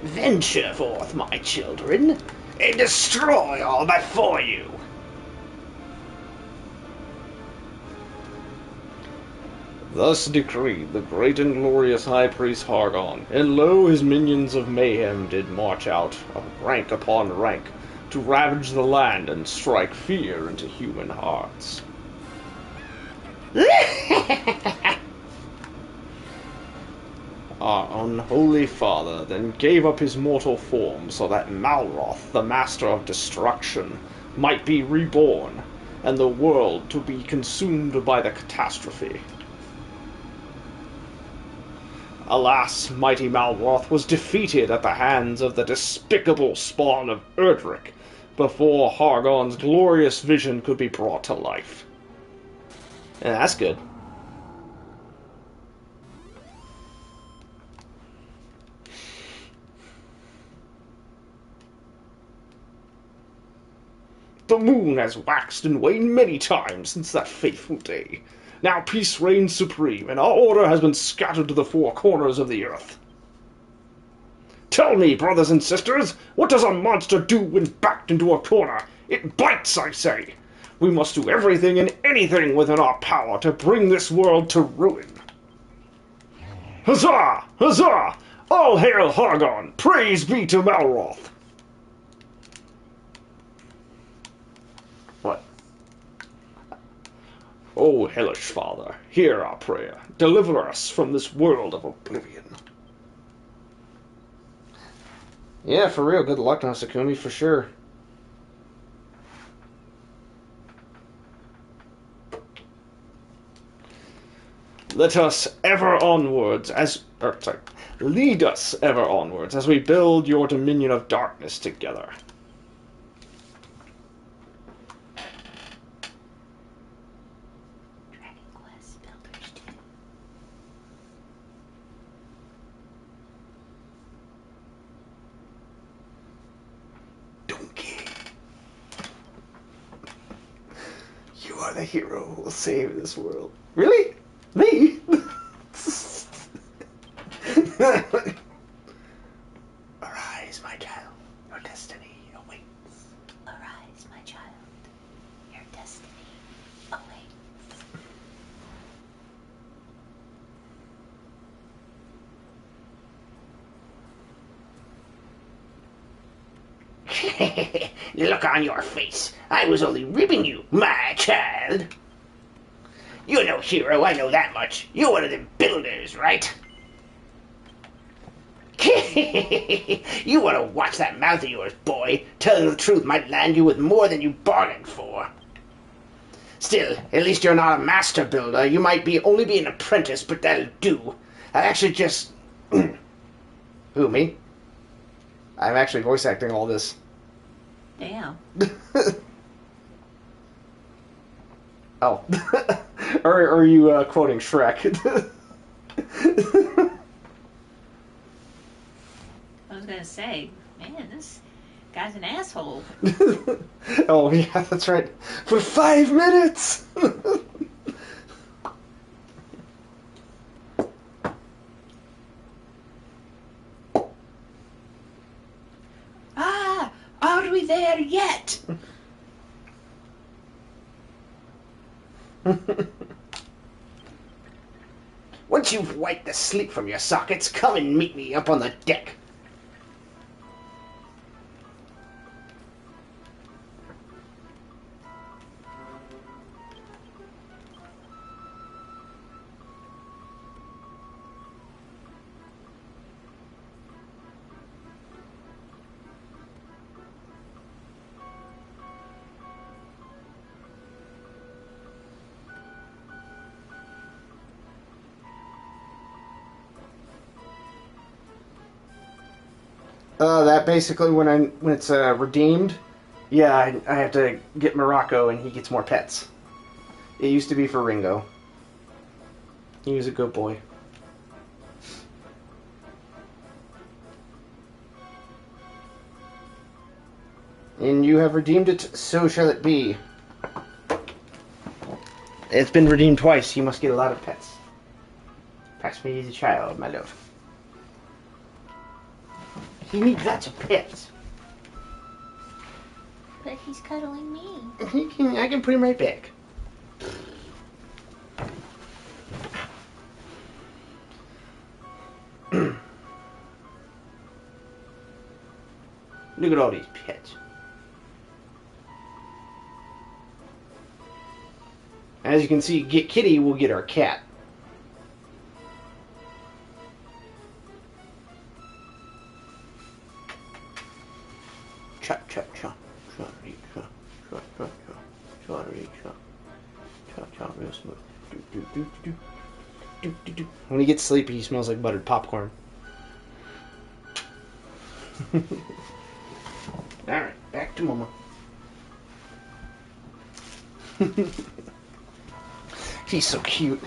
Venture forth, my children, and destroy all before you. Thus decreed the great and glorious High Priest Hargon, and lo, his minions of mayhem did march out, of rank upon rank, to ravage the land and strike fear into human hearts. Our unholy father then gave up his mortal form so that Malroth, the master of destruction, might be reborn, and the world to be consumed by the catastrophe. Alas, mighty Malroth was defeated at the hands of the despicable spawn of Erdrick before Hargon's glorious vision could be brought to life. And that's good. The moon has waxed and waned many times since that fateful day. Now peace reigns supreme, and our order has been scattered to the four corners of the earth. Tell me, brothers and sisters, what does a monster do when backed into a corner? It bites, I say. We must do everything and anything within our power to bring this world to ruin. Huzzah! Huzzah! All hail Hargon! Praise be to Malroth! What? O hellish father, hear our prayer. Deliver us from this world of oblivion. Yeah, for real. Good luck, Nasakumi, for sure. Let us ever onwards lead us ever onwards as we build your dominion of darkness together. Dragonquest Builders 2. Donkey. You are the hero who will save this world. Really? Me? Arise, my child. Your destiny awaits. Arise, my child. Your destiny awaits. The look on your face. I was only ribbing you, my child. You're no hero, I know that much. You're one of them builders, right? You want to watch that mouth of yours, boy. Telling the truth might land you with more than you bargained for. Still, at least you're not a master builder. You might only be an apprentice, but that'll do. I actually just... Who, me? I'm actually voice acting all this. Damn. Oh. Or are you quoting Shrek? I was gonna say, man, this guy's an asshole. Oh, yeah, that's right. For 5 minutes! Ah! Are we there yet? Once you've wiped the sleep from your sockets, come and meet me up on the deck. That basically when it's redeemed, yeah, I have to get Morocco and he gets more pets. It used to be for Ringo. He was a good boy. And you have redeemed it, so shall it be. It's been redeemed twice. You must get a lot of pets. Pass me the child, my love. He needs lots of pets. But he's cuddling me. I can put him right back. Look at all these pets. As you can see, get Kitty will get our cat. Cha cha cha. Cha cha cha cha cha cha cha cha real smooth. Do do do do do do do. When he gets sleepy, he smells like buttered popcorn. Alright, back to Mama. He's so cute.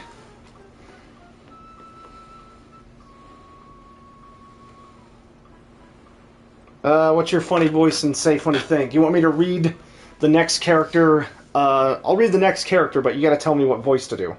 What's your funny voice and say funny thing? Do you want me to read the next character? I'll read the next character, but you gotta tell me what voice to do.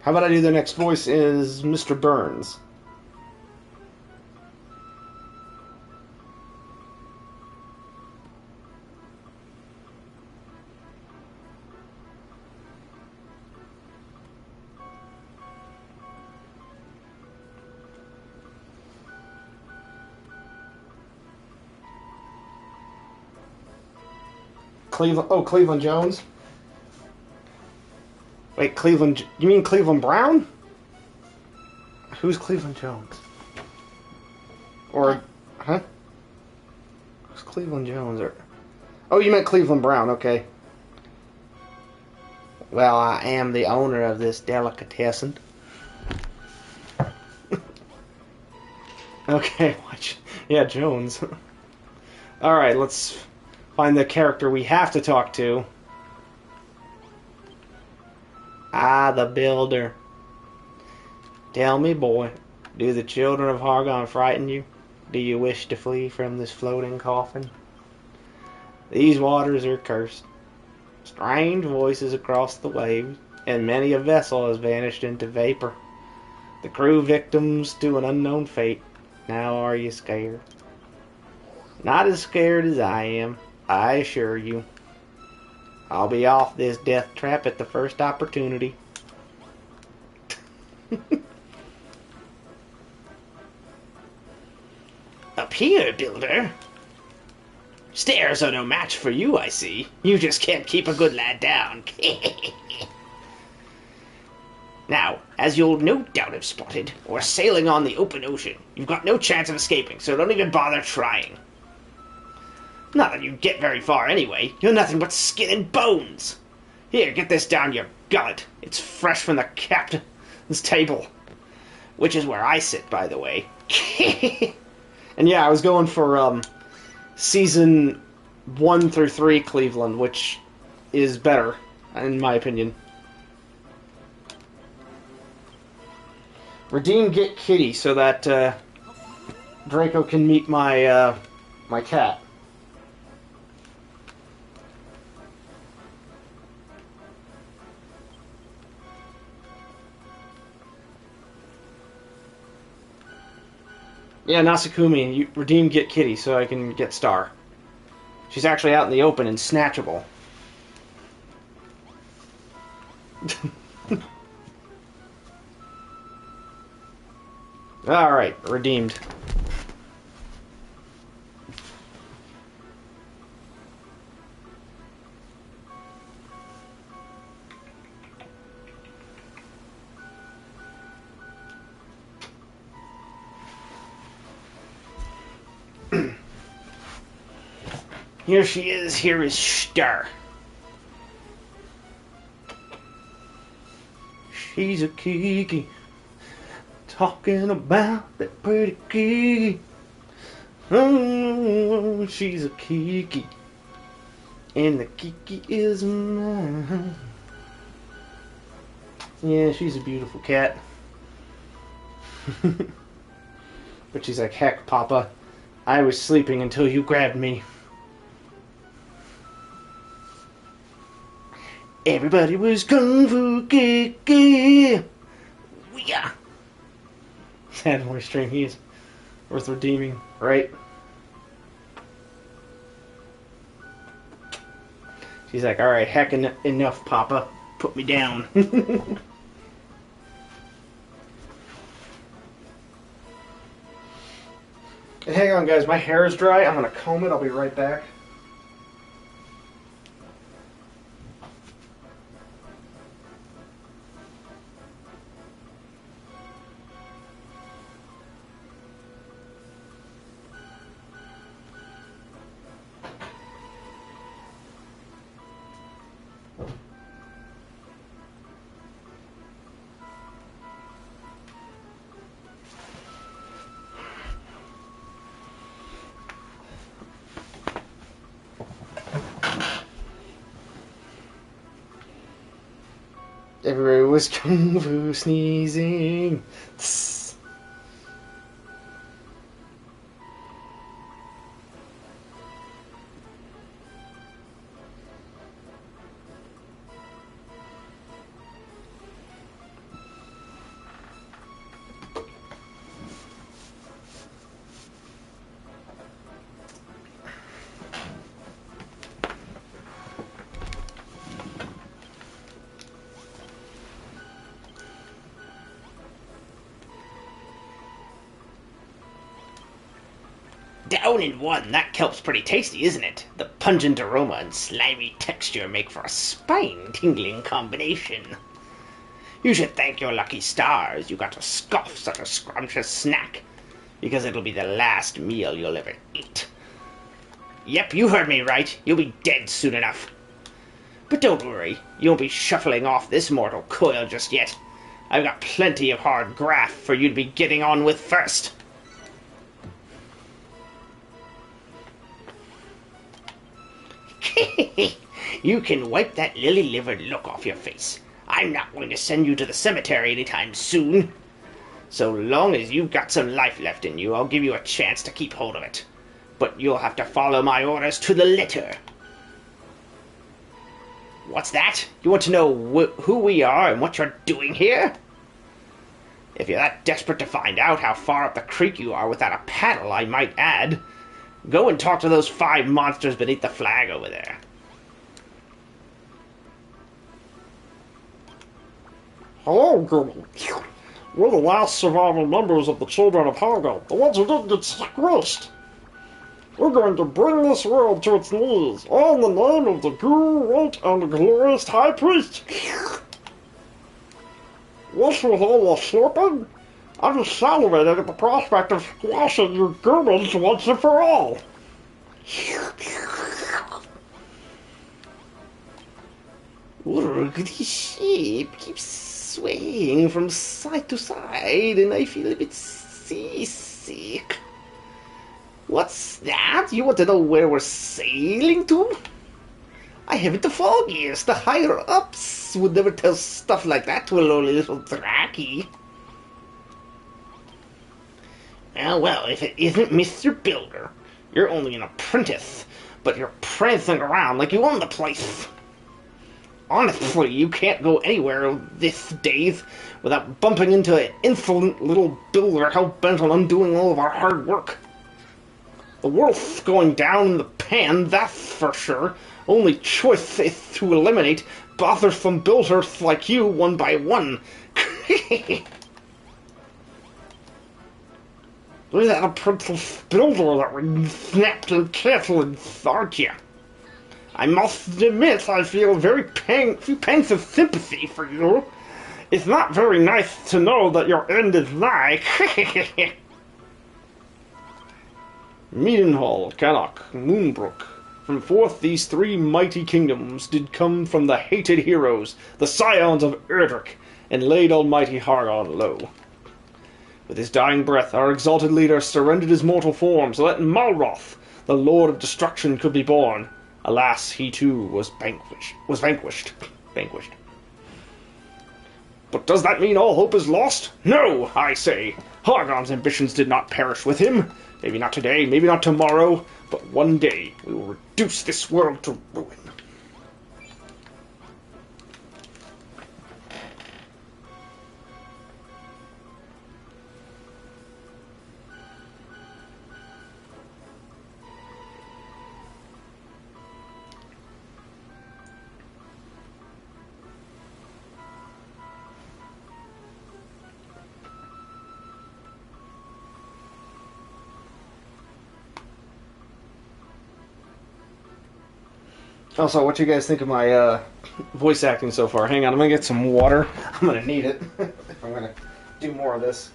How about I do the next voice is Mr. Burns? Cleveland Jones? Wait, Cleveland... You mean Cleveland Brown? Who's Cleveland Jones? Or... Huh? Who's Cleveland Jones? Or... Oh, you meant Cleveland Brown, okay. Well, I am the owner of this delicatessen. Okay, watch. Yeah, Jones. Alright, let's find the character we have to talk to. Ah, the builder. Tell me, boy, do the children of Hargon frighten you? Do you wish to flee from this floating coffin? These waters are cursed. Strange voices across the waves, and many a vessel has vanished into vapor. The crew victims to an unknown fate. Now are you scared? Not as scared as I am, I assure you. I'll be off this death trap at the first opportunity. Up here, builder. Stairs are no match for you, I see. You just can't keep a good lad down. Now, as you'll no doubt have spotted, we're sailing on the open ocean. You've got no chance of escaping, so don't even bother trying. Not that you'd get very far anyway. You're nothing but skin and bones. Here, get this down your gullet. It's fresh from the captain's table. Which is where I sit, by the way. And yeah, I was going for season 1 through 3 Cleveland, which is better, in my opinion. Redeem Get Kitty so that Draco can meet my my cat. Yeah, Nasakumi, you redeem Get Kitty so I can get Star. She's actually out in the open and snatchable. Alright, redeemed. Here she is, here is Star. She's a Kiki. Talking about that pretty Kiki. Oh, she's a Kiki. And the Kiki is mine. Yeah, she's a beautiful cat. But she's like, heck, Papa, I was sleeping until you grabbed me. Everybody was Kung Fu Kiki. Yeah. Sad voice stream, he's worth redeeming, right? She's like, alright, heck, enough, Papa. Put me down. Hang on, guys, my hair is dry. I'm gonna comb it. I'll be right back. Everywhere was Kung Fu sneezing. Tss. Down in one, that kelp's pretty tasty, isn't it? The pungent aroma and slimy texture make for a spine-tingling combination. You should thank your lucky stars you got to scoff such a scrumptious snack, because it'll be the last meal you'll ever eat. Yep, you heard me right. You'll be dead soon enough. But don't worry, you won't be shuffling off this mortal coil just yet. I've got plenty of hard graft for you to be getting on with first. You can wipe that lily-livered look off your face. I'm not going to send you to the cemetery anytime soon. So long as you've got some life left in you, I'll give you a chance to keep hold of it. But you'll have to follow my orders to the letter. What's that? You want to know who we are and what you're doing here? If you're that desperate to find out how far up the creek you are without a paddle, I might add, go and talk to those 5 monsters beneath the flag over there. Hello, Google. We're the last surviving members of the Children of Hargo, the ones who didn't get squished. We're going to bring this world to its knees, all in the name of the great and glorious High Priest. What's with all the slurping? I'm just salivating at the prospect of squashing you gourmans once and for all. Look at his shape keeps swaying from side to side, and I feel a bit seasick. What's that? You want to know where we're sailing to? I haven't the foggiest. The higher-ups would never tell stuff like that to a lowly little draki. Well, if it isn't Mr. Builder, you're only an apprentice, but you're prancing around like you own the place. Honestly, you can't go anywhere these days without bumping into an insolent little builder hell-bent on undoing all of our hard work. The world's going down in the pan, that's for sure. Only choice is to eliminate bothersome builders like you one by one. You're that apprentice builder that we snapped and canceled, aren't you? I must admit I feel few pangs of sympathy for you. It's not very nice to know that your end is nigh. Meadenhall, Canuck, Moonbrook. From forth these 3 mighty kingdoms did come from the hated heroes, the scions of Erdrick, and laid almighty Hargon low. With his dying breath, our exalted leader surrendered his mortal form so that Malroth, the Lord of Destruction, could be born. Alas, he too was vanquished. But does that mean all hope is lost? No, I say. Hargon's ambitions did not perish with him. Maybe not today, maybe not tomorrow, but one day we will reduce this world to ruin. Also, what you guys think of my voice acting so far? Hang on, I'm gonna get some water. I'm gonna need it if I'm gonna do more of this.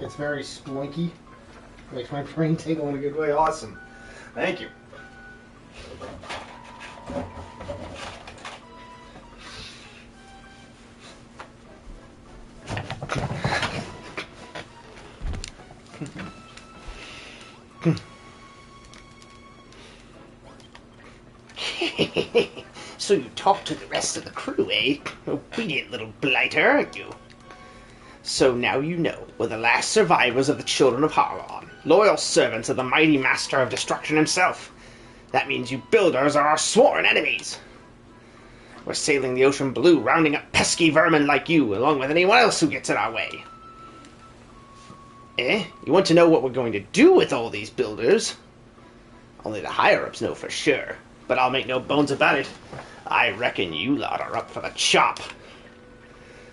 It's very splinky. Makes my brain tingle in a good way. Awesome. Thank you. So you talk to the rest of the crew, eh? Obedient little blighter, aren't you? So now you know, we're the last survivors of the children of Hargon, loyal servants of the mighty master of destruction himself. That means you builders are our sworn enemies. We're sailing the ocean blue, rounding up pesky vermin like you, along with anyone else who gets in our way. Eh? You want to know what we're going to do with all these builders? Only the higher-ups know for sure, but I'll make no bones about it. I reckon you lot are up for the chop.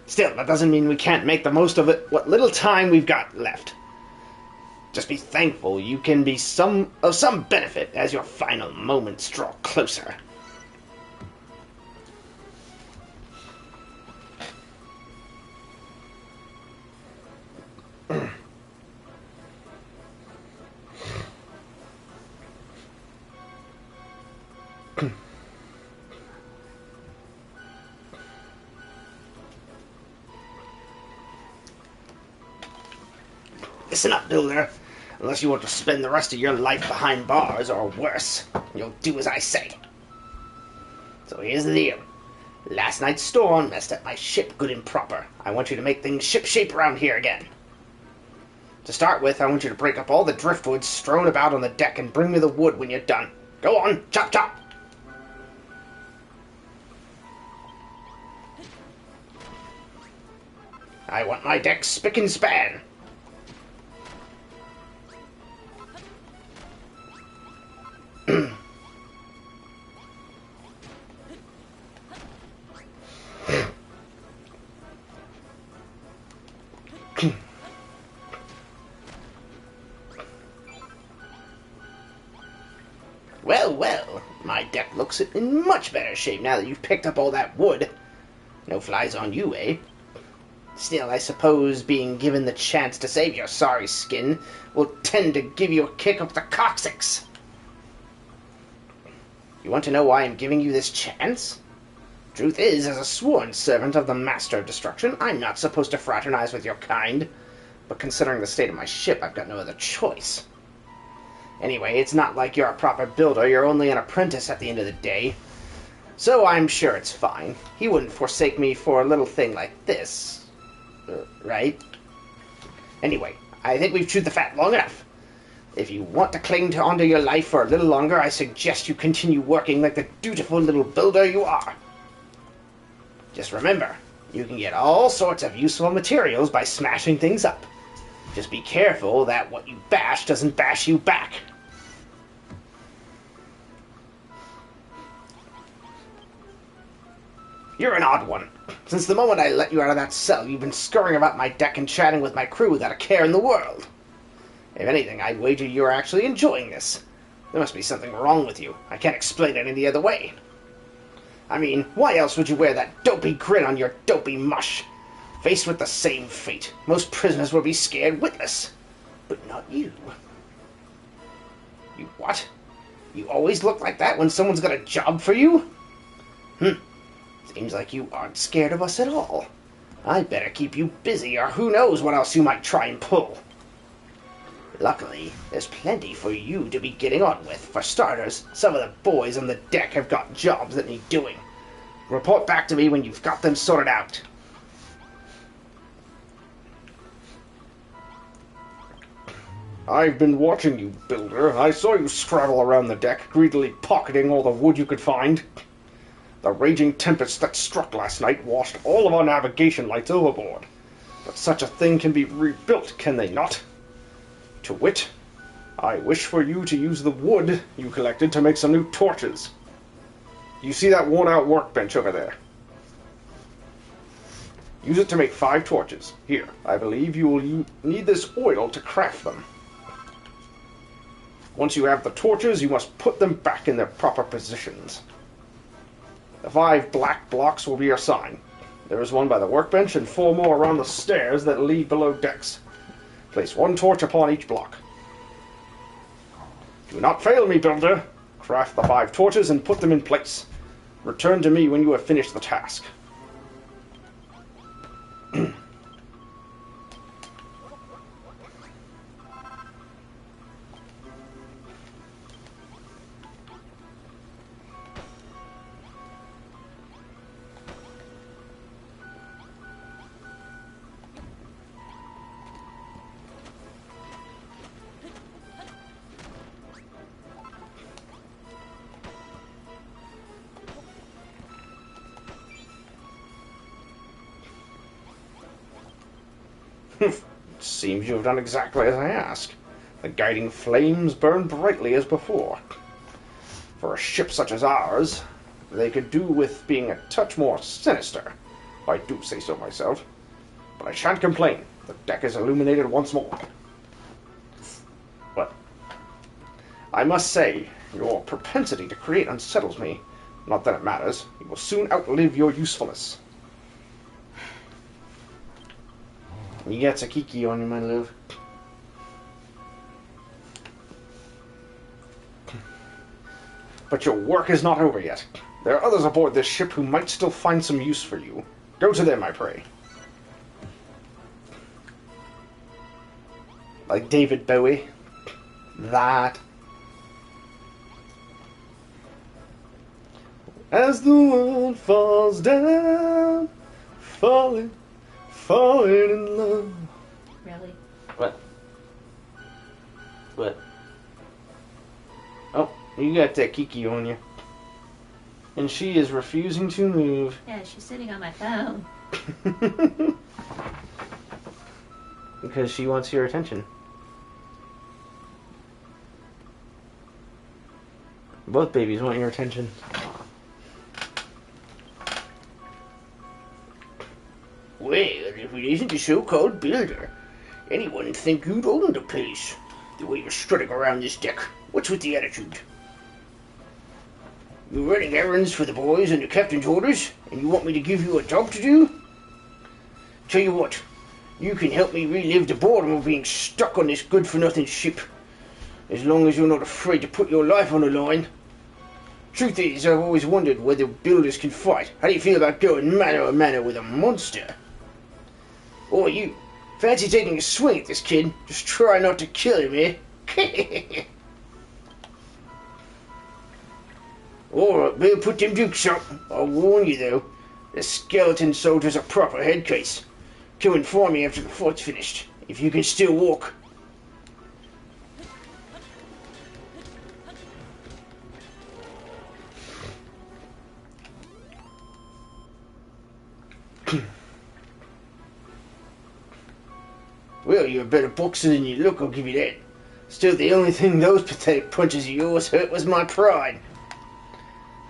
Still, that doesn't mean we can't make the most of it what little time we've got left. Just be thankful you can be of some benefit as your final moments draw closer. Listen up, builder. Unless you want to spend the rest of your life behind bars, or worse, you'll do as I say. So here's the deal. Last night's storm messed up my ship good and proper. I want you to make things shipshape around here again. To start with, I want you to break up all the driftwood strewn about on the deck and bring me the wood when you're done. Go on, chop chop! I want my deck spick and span. Well, well, my deck looks in much better shape now that you've picked up all that wood. No flies on you, eh? Still, I suppose being given the chance to save your sorry skin will tend to give you a kick up the coccyx. You want to know why I'm giving you this chance? Truth is, as a sworn servant of the Master of Destruction, I'm not supposed to fraternize with your kind. But considering the state of my ship, I've got no other choice. Anyway, it's not like you're a proper builder, you're only an apprentice at the end of the day. So I'm sure it's fine. He wouldn't forsake me for a little thing like this. Right? Anyway, I think we've chewed the fat long enough. If you want to cling onto your life for a little longer, I suggest you continue working like the dutiful little builder you are. Just remember, you can get all sorts of useful materials by smashing things up. Just be careful that what you bash doesn't bash you back. You're an odd one. Since the moment I let you out of that cell, you've been scurrying about my deck and chatting with my crew without a care in the world. If anything, I'd wager you're actually enjoying this. There must be something wrong with you. I can't explain it any other way. I mean, why else would you wear that dopey grin on your dopey mush? Faced with the same fate, most prisoners would be scared witless. But not you. You what? You always look like that when someone's got a job for you? Seems like you aren't scared of us at all. I'd better keep you busy, or who knows what else you might try and pull. Luckily, there's plenty for you to be getting on with. For starters, some of the boys on the deck have got jobs that need doing. Report back to me when you've got them sorted out. I've been watching you, Builder. I saw you scrabble around the deck, greedily pocketing all the wood you could find. The raging tempest that struck last night washed all of our navigation lights overboard. But such a thing can be rebuilt, can they not? To wit, I wish for you to use the wood you collected to make some new torches. You see that worn-out workbench over there? Use it to make 5 torches. Here, I believe you will need this oil to craft them. Once you have the torches, you must put them back in their proper positions. The 5 black blocks will be your sign. There is one by the workbench and 4 more around the stairs that lead below decks. Place 1 torch upon each block. Do not fail me, Builder. Craft the 5 torches and put them in place. Return to me when you have finished the task. Seems you have done exactly as I asked. The guiding flames burn brightly as before. For a ship such as ours, they could do with being a touch more sinister, if I do say so myself. But I shan't complain. The deck is illuminated once more. But I must say, your propensity to create unsettles me. Not that it matters. You will soon outlive your usefulness. You got Kiki on you, my love. But your work is not over yet. There are others aboard this ship who might still find some use for you. Go to them, I pray. Like David Bowie. That. As the world falls down, falling in love. Really? What? What? Oh, you got that Kiki on you. And she is refusing to move. Yeah, she's sitting on my phone. Because she wants your attention. Both babies want your attention. Well, if it isn't the so-called Builder, anyone would think you'd own the place. The way you're strutting around this deck. What's with the attitude? You're running errands for the boys under Captain's orders, and you want me to give you a job to do? Tell you what, you can help me relive the boredom of being stuck on this good-for-nothing ship. As long as you're not afraid to put your life on the line. Truth is, I've always wondered whether builders can fight. How do you feel about going mano a mano with a monster? Or you fancy taking a swing at this kid? Just try not to kill him, eh? Alright, better put them dukes up. I'll warn you though, the skeleton soldier's a proper head case. Come and find me after the fight's finished, if you can still walk. Well, you're a better boxer than you look, I'll give you that. Still, the only thing those pathetic punches of yours hurt was my pride.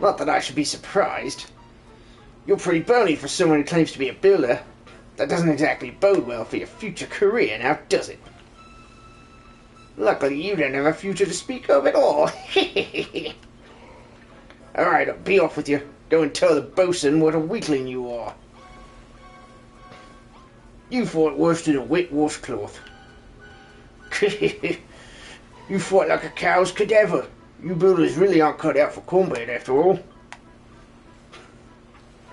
Not that I should be surprised. You're pretty bony for someone who claims to be a builder. That doesn't exactly bode well for your future career, now does it? Luckily, you don't have a future to speak of at all. Alright, I'll be off with you. Go and tell the bosun what a weakling you are. You fought worse than a wet washcloth. You fought like a cow's cadaver. You builders really aren't cut out for combat after all.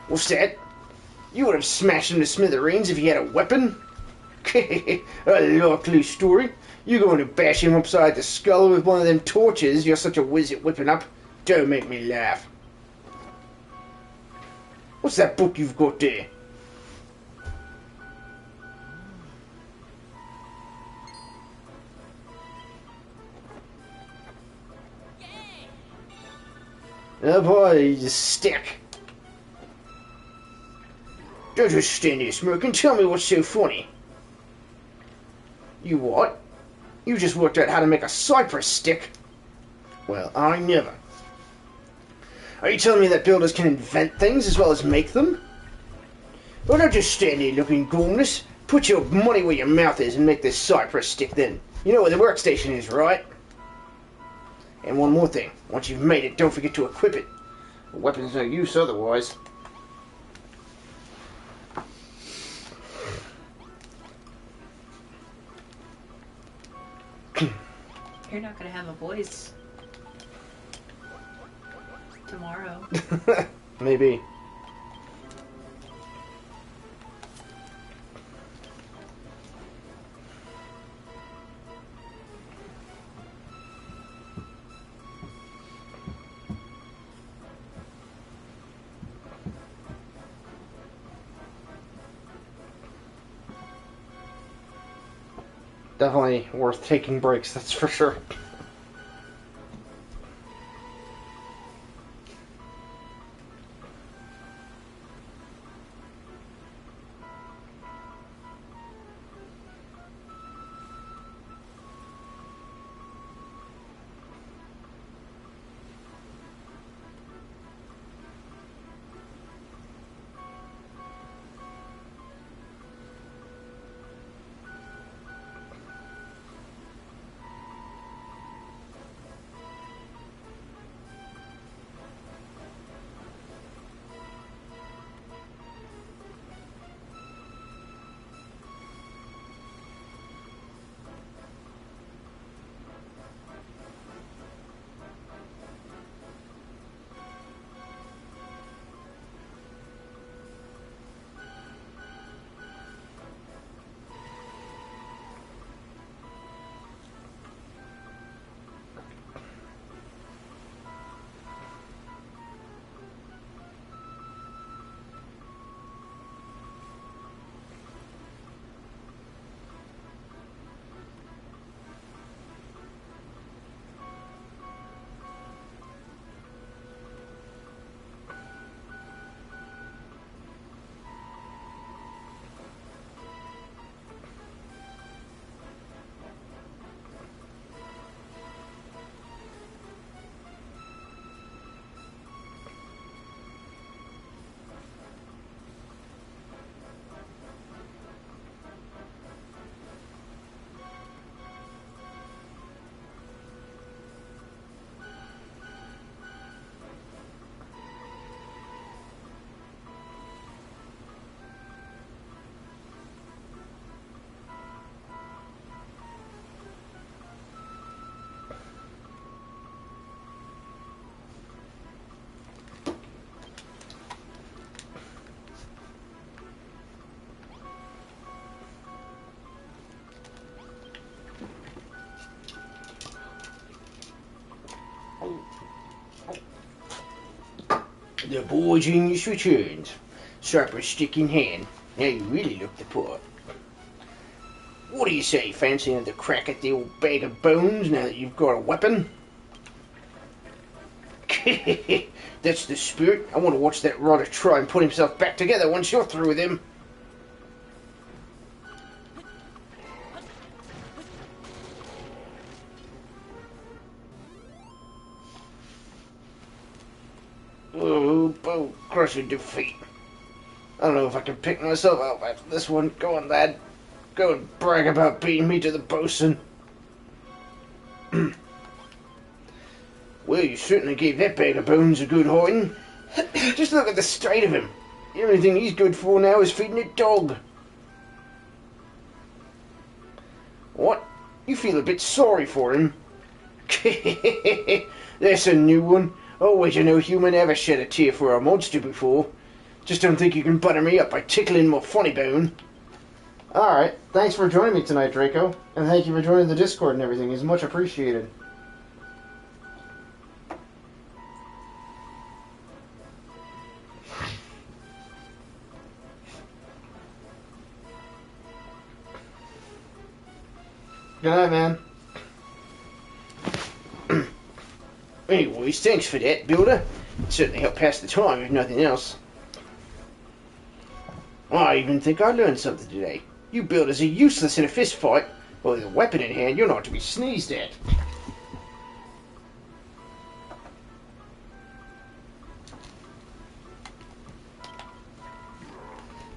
What's that? You would have smashed him to smithereens if he had a weapon? A likely story. You're going to bash him upside the skull with one of them torches you're such a whiz at whipping up. Don't make me laugh. What's that book you've got there? Oh boy, you just stick. Don't just stand there smirking. Tell me what's so funny. You what? You just worked out how to make a cypress stick? Well, I never. Are you telling me that builders can invent things as well as make them? Well, don't just stand there looking gormless. Put your money where your mouth is and make this cypress stick then. You know where the workstation is, right? And one more thing. Once you've made it, don't forget to equip it. The weapon's no use otherwise. You're not gonna have a voice tomorrow. Maybe. Definitely worth taking breaks, that's for sure. The boy genius returns. Cypress stick in hand. Now you really look the part. What do you say, fancy another crack at the old bag of bones now that you've got a weapon? That's the spirit. I want to watch that rotter try and put himself back together once you're through with him. Oh, crushing defeat. I don't know if I can pick myself up after this one. Go on, lad. Go and brag about beating me to the bosun. Well, you certainly gave that bag of bones a good hoarding. Just look at the state of him. The only thing he's good for now is feeding a dog. What? You feel a bit sorry for him? That's a new one. Always no human ever shed a tear for a monster before. Just don't think you can butter me up by tickling my funny bone. Alright, thanks for joining me tonight, Draco. And thank you for joining the Discord and everything. It's much appreciated. Good night, man. Anyways, thanks for that, Builder. It certainly helped pass the time, if nothing else. I even think I learned something today. You builders are useless in a fist fight, but with a weapon in hand, you're not to be sneezed at.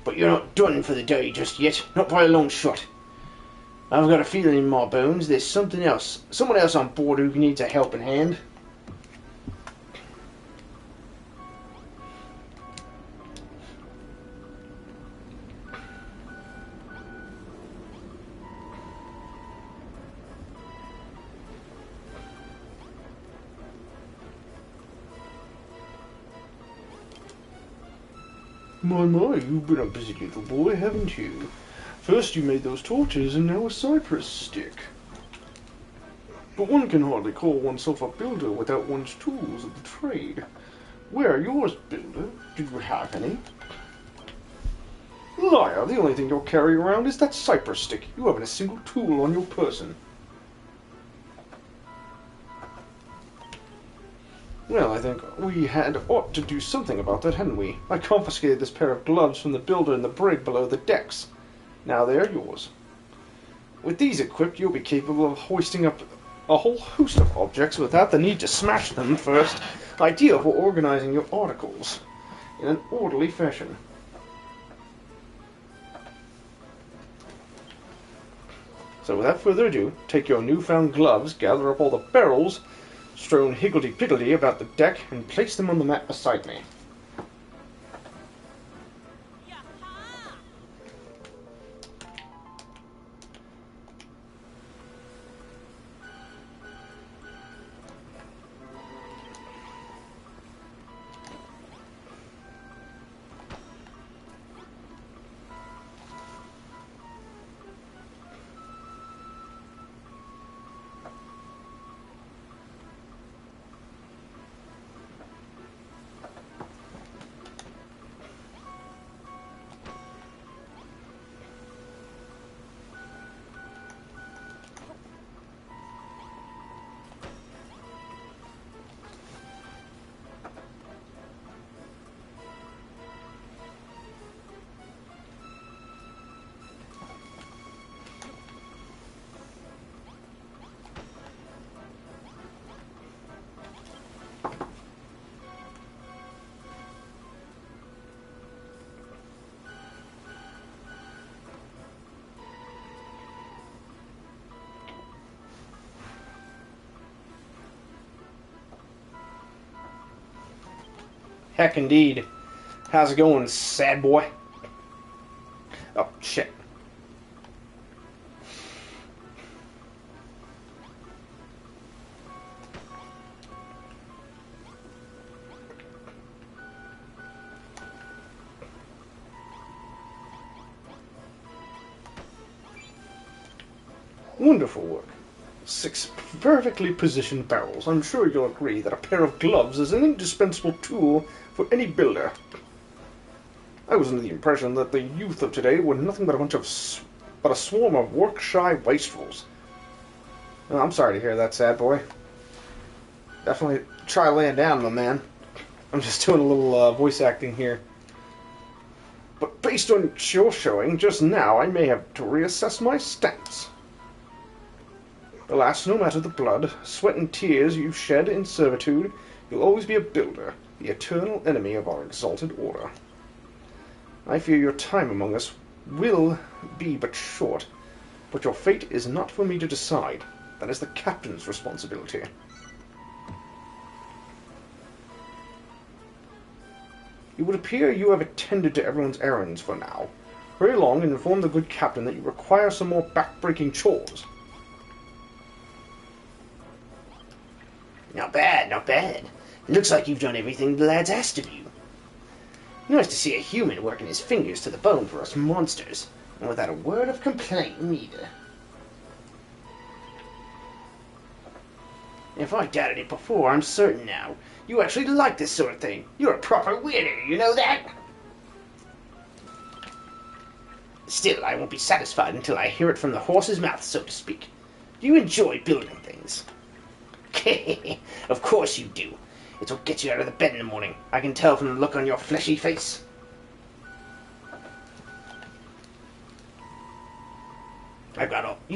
But you're not done for the day just yet, not by a long shot. I've got a feeling in my bones there's someone else on board who needs a helping hand. My, you've been a busy little boy, haven't you? First you made those torches, and now a cypress stick. But one can hardly call oneself a builder without one's tools of the trade. Where are yours, Builder? Do you have any? Liar, the only thing you'll carry around is that cypress stick. You haven't a single tool on your person. Well, I think we ought to do something about that, hadn't we? I confiscated this pair of gloves from the builder in the brig below the decks. Now they are yours. With these equipped, you'll be capable of hoisting up a whole host of objects without the need to smash them first. Ideal for organizing your articles in an orderly fashion. So without further ado, take your newfound gloves, gather up all the barrels strewn higgledy-piggledy about the deck, and place them on the mat beside me. Heck indeed. How's it going, sad boy? Oh, shit. Wonderful work. 6 perfectly positioned barrels. I'm sure you'll agree that a pair of gloves is an indispensable tool for any builder. I was under the impression that the youth of today were nothing but a swarm of work-shy wastrels. Well, I'm sorry to hear that, sad boy. Definitely try laying down, my man. I'm just doing a little voice acting here. But based on your showing just now, I may have to reassess my stance. Alas, no matter the blood, sweat, and tears you've shed in servitude, you'll always be a builder. the eternal enemy of our exalted order. I fear your time among us will be but short, but your fate is not for me to decide. That is the captain's responsibility. It would appear you have attended to everyone's errands for now. Hurry along and inform the good captain that you require some more back-breaking chores. Not bad, not bad. It looks like you've done everything the lad's asked of you. Nice to see a human working his fingers to the bone for us monsters, and without a word of complaint neither. If I doubted it before, I'm certain now. You actually like this sort of thing. You're a proper weirdo, you know that? Still, I won't be satisfied until I hear it from the horse's mouth, so to speak. Do you enjoy building things? Of course you do. It's what gets you out of the bed in the morning. I can tell from the look on your fleshy face. You've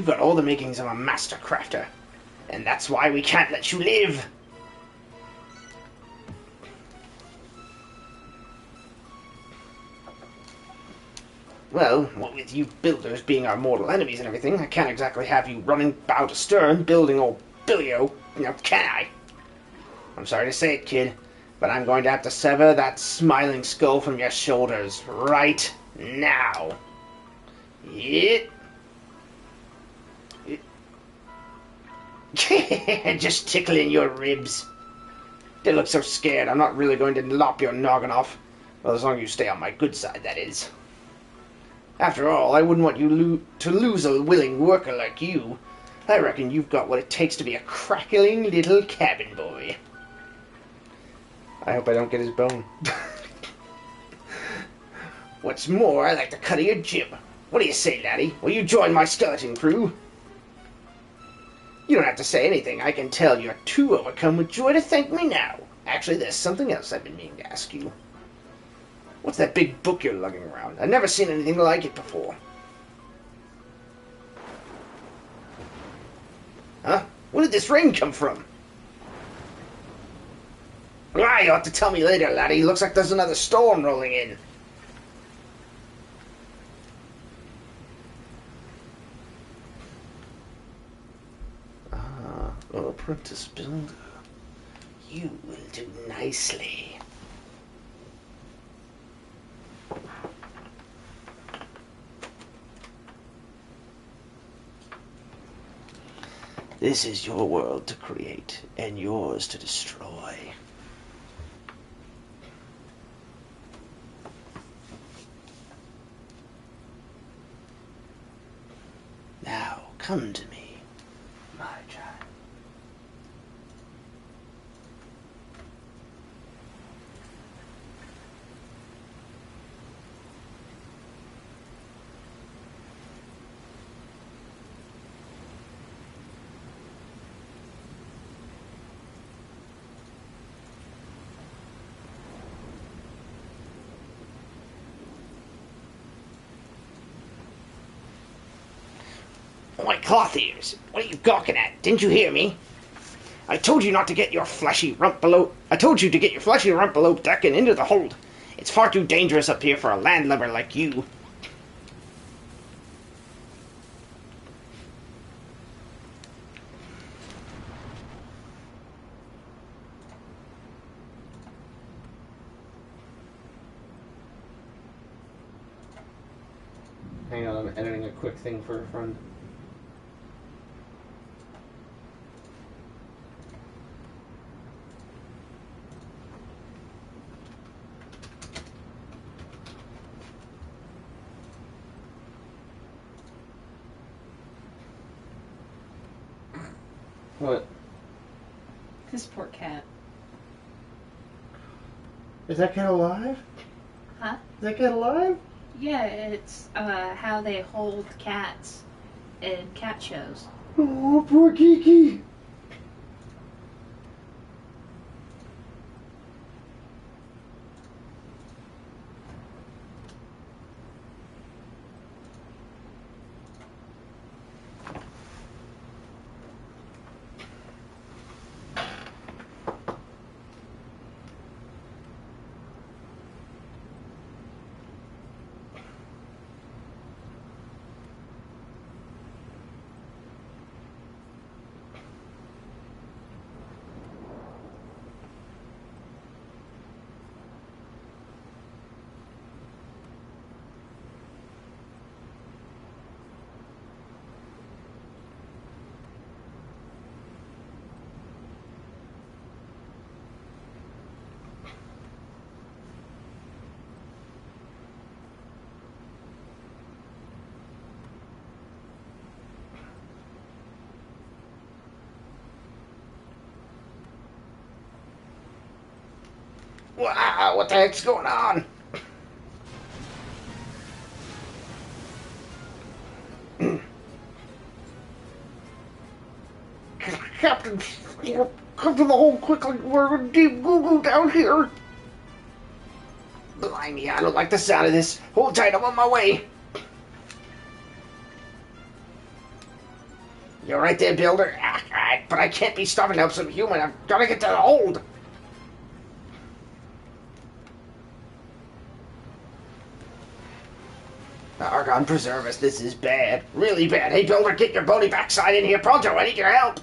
got all the makings of a master crafter. And that's why we can't let you live. Well, what with you builders being our mortal enemies and everything, I can't exactly have you running bow to stern, building old Billio, now can I? I'm sorry to say it, kid, but I'm going to have to sever that smiling skull from your shoulders right now. Just tickling your ribs. They look so scared, I'm not really going to lop your noggin off. Well, as long as you stay on my good side, that is. After all, I wouldn't want you to lose a willing worker like you. I reckon you've got what it takes to be a crackling little cabin boy. I hope I don't get his bone. What's more, I like the cut of your jib. What do you say, laddie? Will you join my skeleton crew? You don't have to say anything. I can tell you're too overcome with joy to thank me now. Actually, there's something else I've been meaning to ask you. What's that big book you're lugging around? I've never seen anything like it before. Huh? Where did this rain come from? Ah, you'll have to tell me later, laddie. Looks like there's another storm rolling in. Apprentice builder. You will do nicely. This is your world to create and yours to destroy. Now, come to me, my child. Why, cloth ears, what are you gawking at? Didn't you hear me? I told you not to get your fleshy rump below. I told you to get your fleshy rump below deck and into the hold. It's far too dangerous up here for a landlubber like you. Hang on, I'm editing a quick thing for a friend. What? This poor cat. Is that cat alive? Huh? Is that cat alive? Yeah, it's how they hold cats in cat shows. Oh, poor Kiki. Wow, what the heck's going on? Captain, come to the hole quickly. We're in deep goo-goo down here. Blimey, I don't like the sound of this. Hold tight, I'm on my way. You're right there, Builder. Alright, but I can't be stopping to help some human. I've got to get to the hold. Argon, preserve us. This is bad. Really bad. Hey, Builder, get your bony backside in here pronto. I need your help.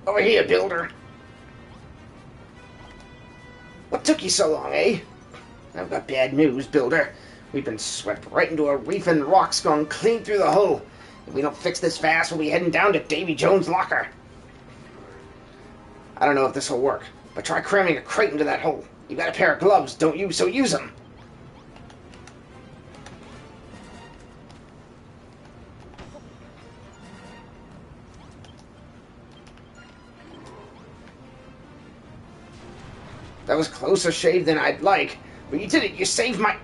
Over here, Builder. What took you so long, eh? I've got bad news, Builder. We've been swept right into a reef and rocks going clean through the hull. If we don't fix this fast, we'll be heading down to Davy Jones' locker. I don't know if this will work, but try cramming a crate into that hole. You got a pair of gloves, don't you? So use them. That was closer shave than I'd like, but you did it. You saved my...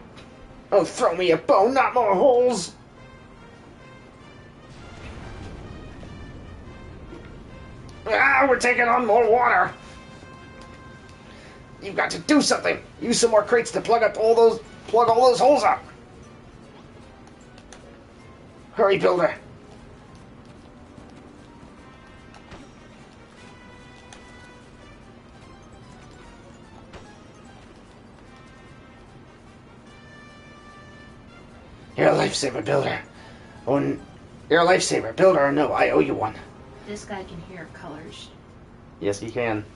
Oh, throw me a bone, not more holes. Ah, we're taking on more water. You've got to do something. Use some more crates to plug all those holes up. Hurry, Builder. You're a lifesaver, Builder. You're a lifesaver, Builder or no, I owe you one. This guy can hear colors. Yes, he can.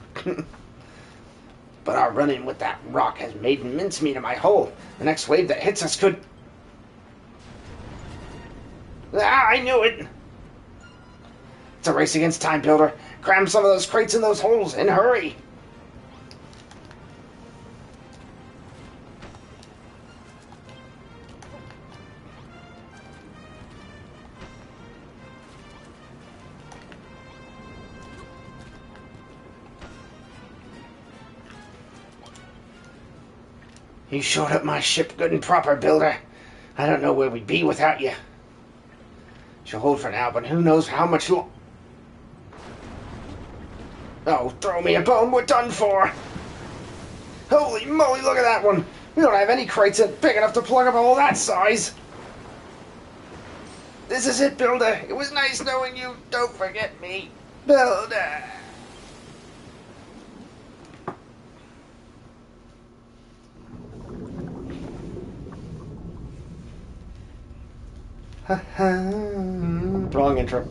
But our run-in with that rock has made mincemeat of my hull. The next wave that hits us could... Ah, I knew it! It's a race against time, Builder. Cram some of those crates in those holes, and hurry! You showed up my ship good and proper, Builder. I don't know where we'd be without you. She'll hold for now, but who knows how much long... Oh, throw me a bone, we're done for! Holy moly, look at that one! We don't have any crates big enough to plug up a hole that size! This is it, Builder. It was nice knowing you. Don't forget me, Builder. Wrong intro.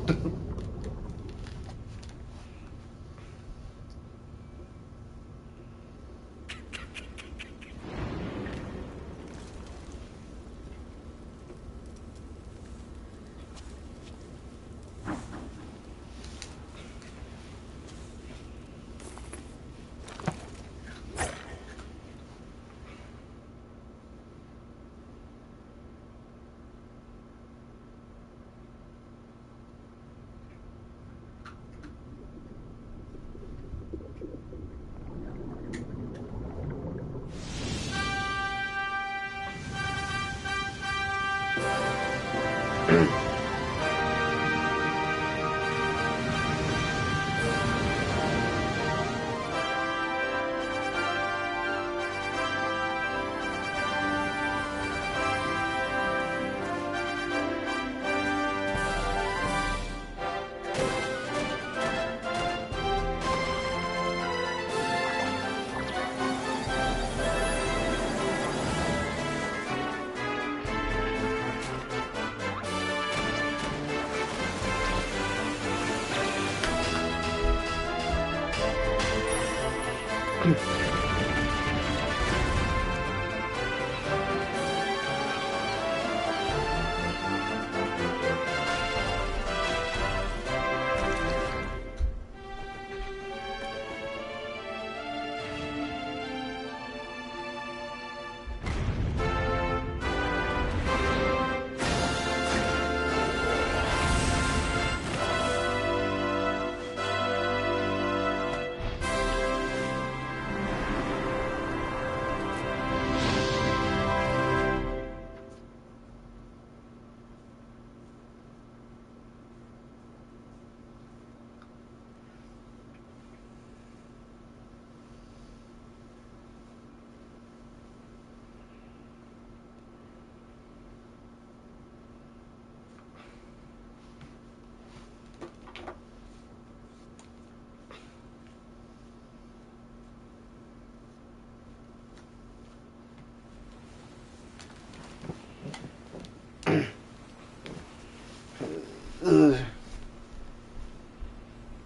Ugh.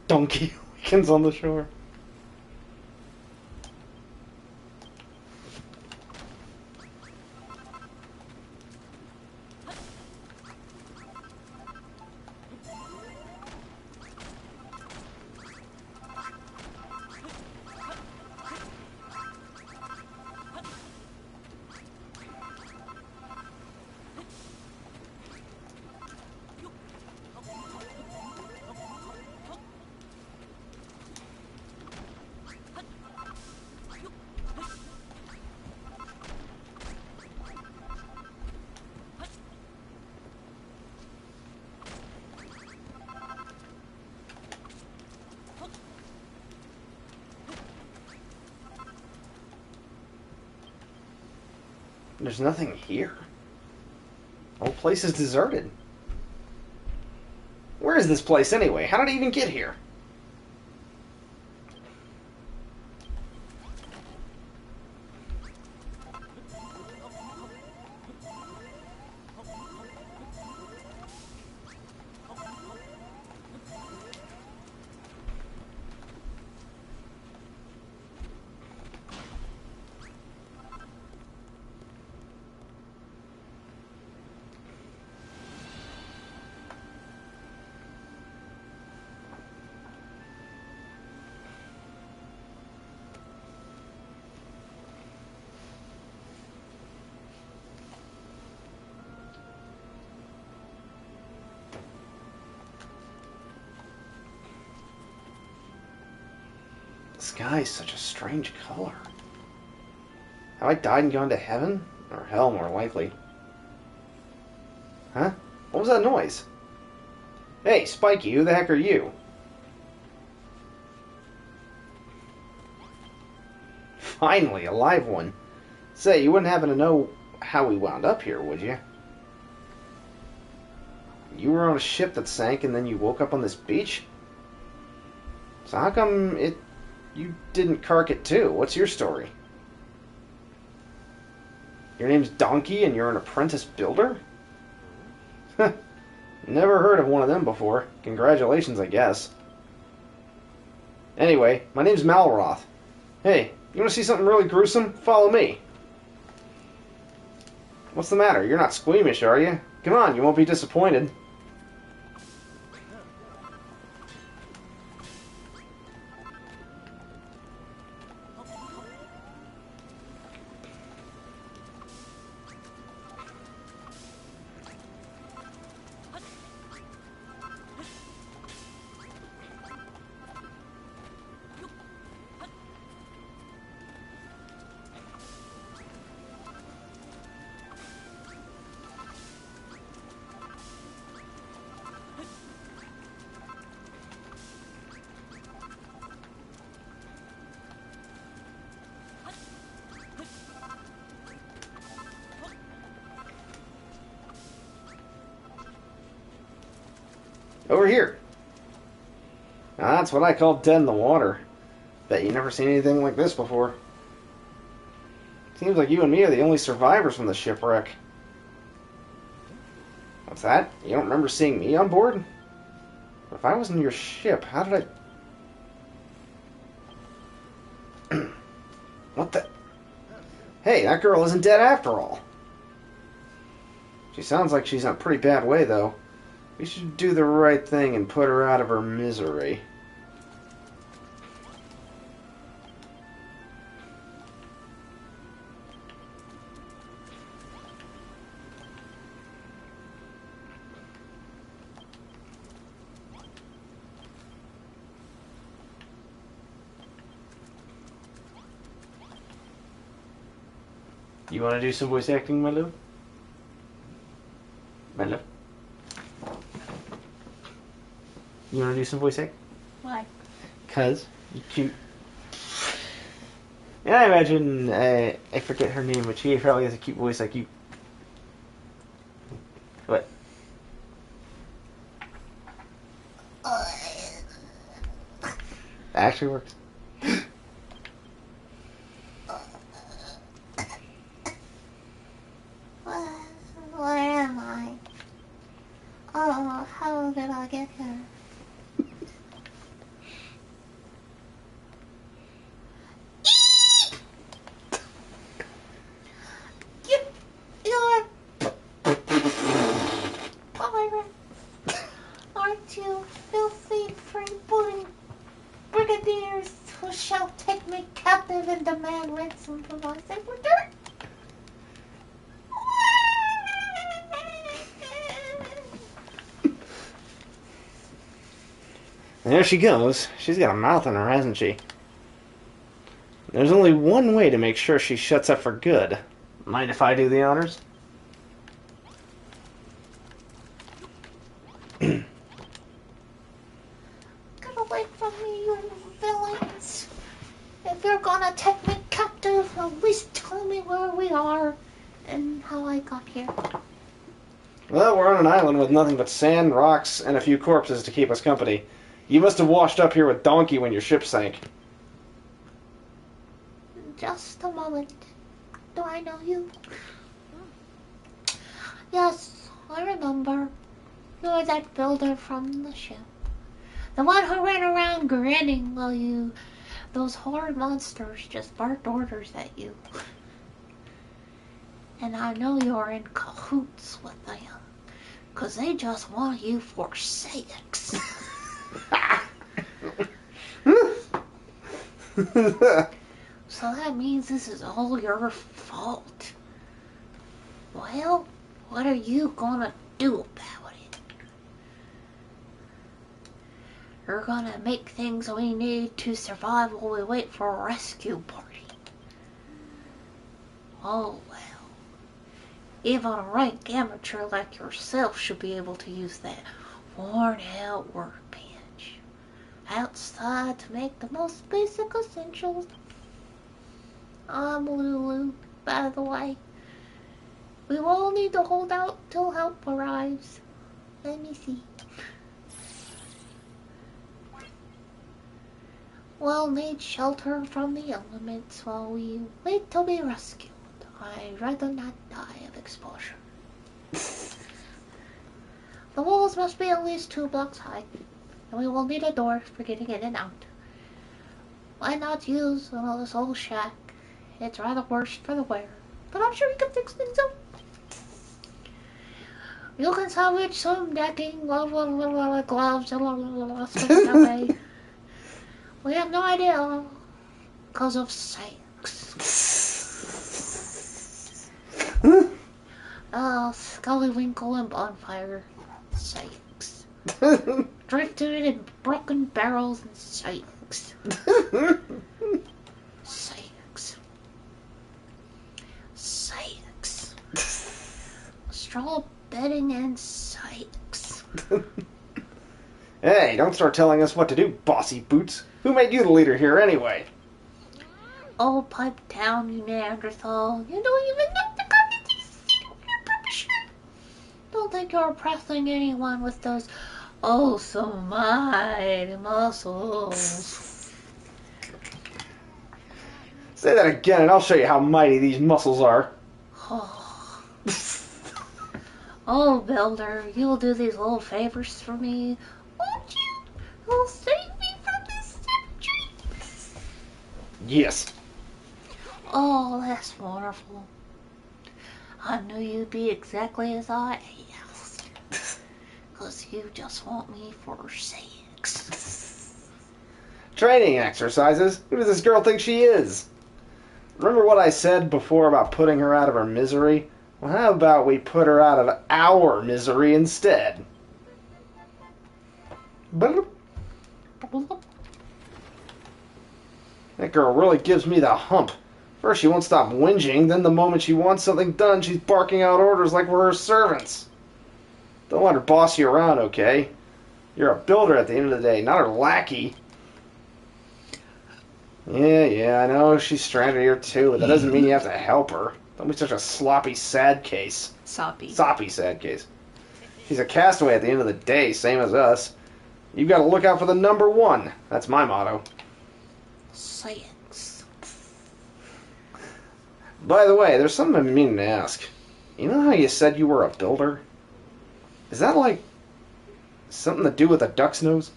Donkey Weekends on the shore. There's nothing here. The whole place is deserted. Where is this place anyway? How did I even get here? The sky is such a strange color. Have I died and gone to heaven? Or hell, more likely. Huh? What was that noise? Hey, Spiky, who the heck are you? Finally, a live one. Say, you wouldn't happen to know how we wound up here, would you? You were on a ship that sank and then you woke up on this beach? So how come you didn't cark it too? What's your story? Your name's Donkey and you're an apprentice builder? Never heard of one of them before. Congratulations, I guess. Anyway, my name's Malroth. Hey, you want to see something really gruesome? Follow me. What's the matter? You're not squeamish, are you? Come on, you won't be disappointed. Over here. Now, that's what I call dead in the water. Bet you never seen anything like this before. Seems like you and me are the only survivors from the shipwreck. What's that? You don't remember seeing me on board? If I was in your ship, how did I... What the... Hey, that girl isn't dead after all. She sounds like she's in a pretty bad way, though. We should do the right thing and put her out of her misery. You want to do some voice acting, my love? My love? You want to do some voice acting? Why? Cause you're cute. And I imagine, I forget her name, but she probably has a cute voice like you. What? That actually works. Where am I? Oh, how did I get here? You're pirate. Aren't you filthy free-pulling brigadiers who shall take me captive and demand ransom for my safe return? There she goes. She's got a mouth on her, hasn't she? There's only one way to make sure she shuts up for good. Mind if I do the honors? Get away from me, you villains. If you're gonna take me captive, at least tell me where we are and how I got here. Well, we're on an island with nothing but sand, rocks, and a few corpses to keep us company. You must have washed up here with Donkey when your ship sank. Just a moment. Do I know you? Yes, I remember. You're that builder from the ship. The one who ran around grinning while those horrid monsters just barked orders at you. And I know you're in cahoots with them. 'Cause they just want you for sakes. So that means this is all your fault. Well, what are you gonna do about it? You're gonna make things we need to survive while we wait for a rescue party. Oh well. Even a rank amateur like yourself should be able to use that worn-out workbench outside to make the most basic essentials. I'm Lulu, by the way. We will all need to hold out till help arrives. Let me see. We'll need shelter from the elements while we wait to be rescued. I'd rather not die of exposure. The walls must be at least 2 blocks high, and we will need a door for getting in and out. Why not use this old shack? It's rather worse for the wear, but I'm sure we can fix things up. You can salvage some netting, gloves, stuff that way. We have no idea, because of sakes. Scullywinkle and bonfire, sakes. Drifted in broken barrels and sakes. Sakes. Sakes. Straw bedding and sakes. Hey, don't start telling us what to do, bossy boots. Who made you the leader here anyway? Oh, pipe down, you Neanderthal. You don't even know the constitution. Don't think you're oppressing anyone with those Oh, so mighty muscles. Say that again, and I'll show you how mighty these muscles are. Oh. Oh, Builder, you'll do these little favors for me, won't you? You'll save me from this century. Yes. Oh, that's wonderful. I knew you'd be exactly as I asked. 'Cause you just want me for sex. Training exercises? Who does this girl think she is? Remember what I said before about putting her out of her misery? Well, how about we put her out of our misery instead? That girl really gives me the hump. First she won't stop whinging, then the moment she wants something done, she's barking out orders like we're her servants. Don't let her boss you around, okay? You're a builder at the end of the day, not her lackey. Yeah, I know she's stranded here too, but that doesn't mean you have to help her. Don't be such a sloppy, sad case. Soppy. Soppy, sad case. She's a castaway at the end of the day, same as us. You've got to look out for the number one. That's my motto. Sex. By the way, there's something I'm meaning to ask. You know how you said you were a builder? Is that like something to do with a duck's nose?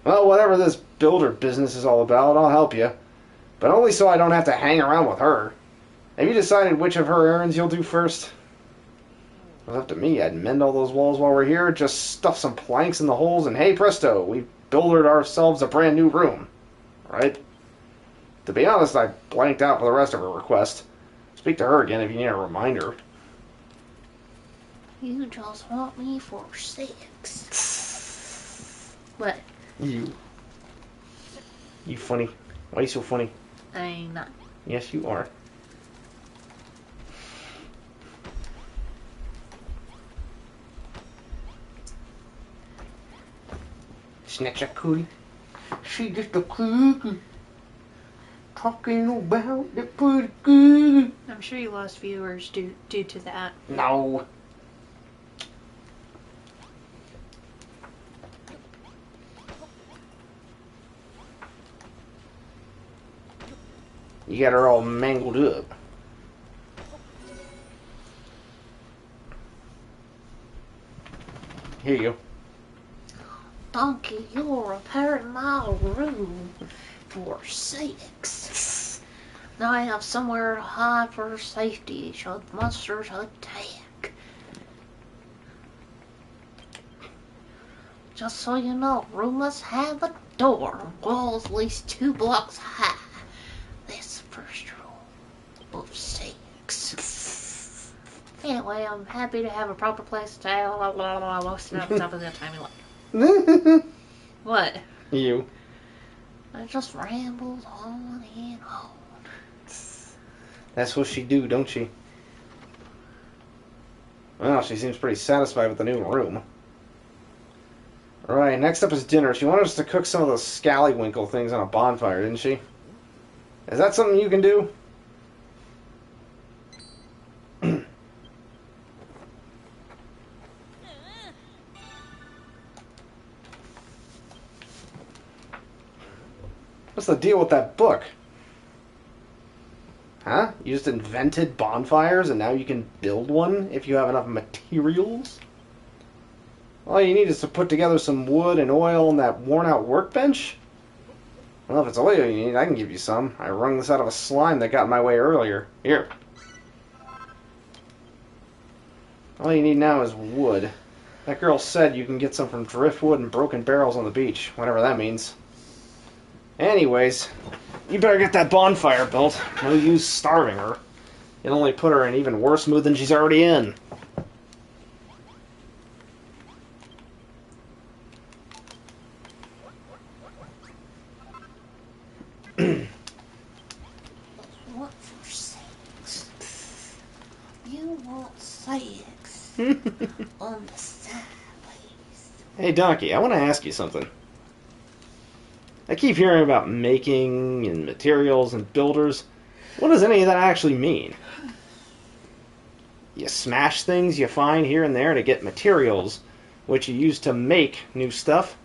Well, whatever this builder business is all about, I'll help you. But only so I don't have to hang around with her. Have you decided which of her errands you'll do first? It was up to me. I'd mend all those walls while we're here, just stuff some planks in the holes, and hey presto, we buildered ourselves a brand new room. Right? To be honest, I blanked out for the rest of her request. Speak to her again if you need a reminder. You just want me for sex. What? You funny. Why are you so funny? I'm not. Yes, you are. Snatch a cootie. She just a cookie. Talking about the pretty good. I'm sure you lost viewers due to that. No. You got her all mangled up. Here you go. Donkey, you're repairing my room for sex. Now I have somewhere to hide for safety should monsters attack. Just so you know, room must have a door, walls at least 2 blocks high. This first rule of sex. Anyway, I'm happy to have a proper place to stay. Blah, blah, blah, blah, stop at that time. What? You. I just rambled on and on. That's what she do, don't she? Well, she seems pretty satisfied with the new room. Alright, next up is dinner. She wanted us to cook some of those scallywinkle things on a bonfire, didn't she? Is that something you can do? What's the deal with that book? Huh? You just invented bonfires and now you can build one if you have enough materials? All you need is to put together some wood and oil and that worn-out workbench? Well, if it's oil you need, I can give you some. I wrung this out of a slime that got in my way earlier. Here. All you need now is wood. That girl said you can get some from driftwood and broken barrels on the beach, whatever that means. Anyways, you better get that bonfire built. No use starving her. It'll only put her in even worse mood than she's already in. What for sex? You want sex on the sideways. Hey, Donkey, I want to ask you something. I keep hearing about making and materials and builders. What does any of that actually mean? You smash things you find here and there to get materials, which you use to make new stuff.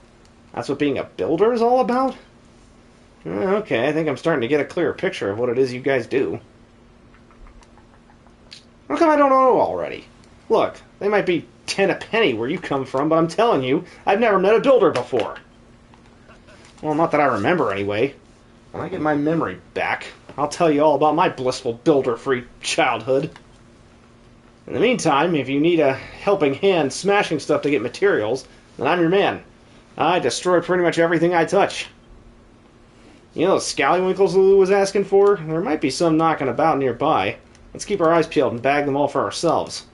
That's what being a builder is all about? Okay, I think I'm starting to get a clearer picture of what it is you guys do. How come I don't know already? Look, they might be 10 a penny where you come from, but I'm telling you, I've never met a builder before. Well, not that I remember anyway. When I get my memory back, I'll tell you all about my blissful builder-free childhood. In the meantime, if you need a helping hand smashing stuff to get materials, then I'm your man. I destroy pretty much everything I touch. You know those scallywinkles Lulu was asking for? There might be some knocking about nearby. Let's keep our eyes peeled and bag them all for ourselves.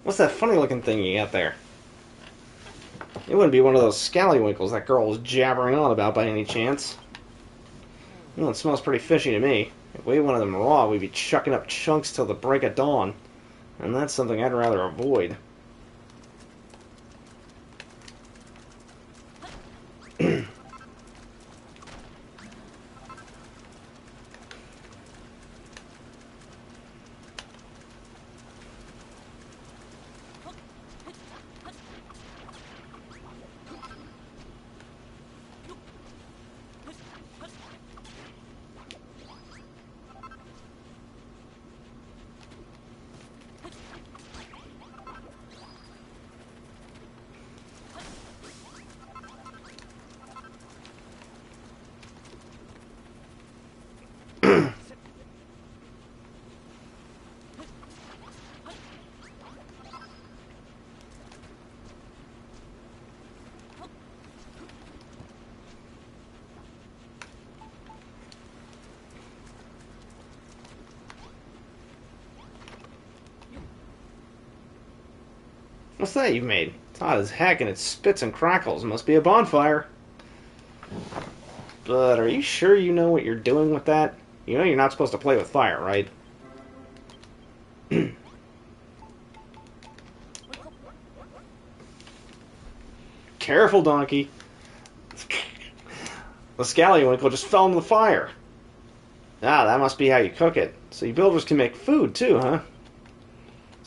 What's that funny-looking thing you got there? It wouldn't be one of those scallywinkles that girl was jabbering on about by any chance. Well, it smells pretty fishy to me. If we ate one of them raw, we'd be chucking up chunks till the break of dawn. And that's something I'd rather avoid. What's that you made? It's hot as heck and it spits and crackles. Must be a bonfire. But are you sure you know what you're doing with that? You know you're not supposed to play with fire, right? Careful, donkey. The scallywinkle just fell into the fire. Ah, that must be how you cook it. So you builders can make food too, huh?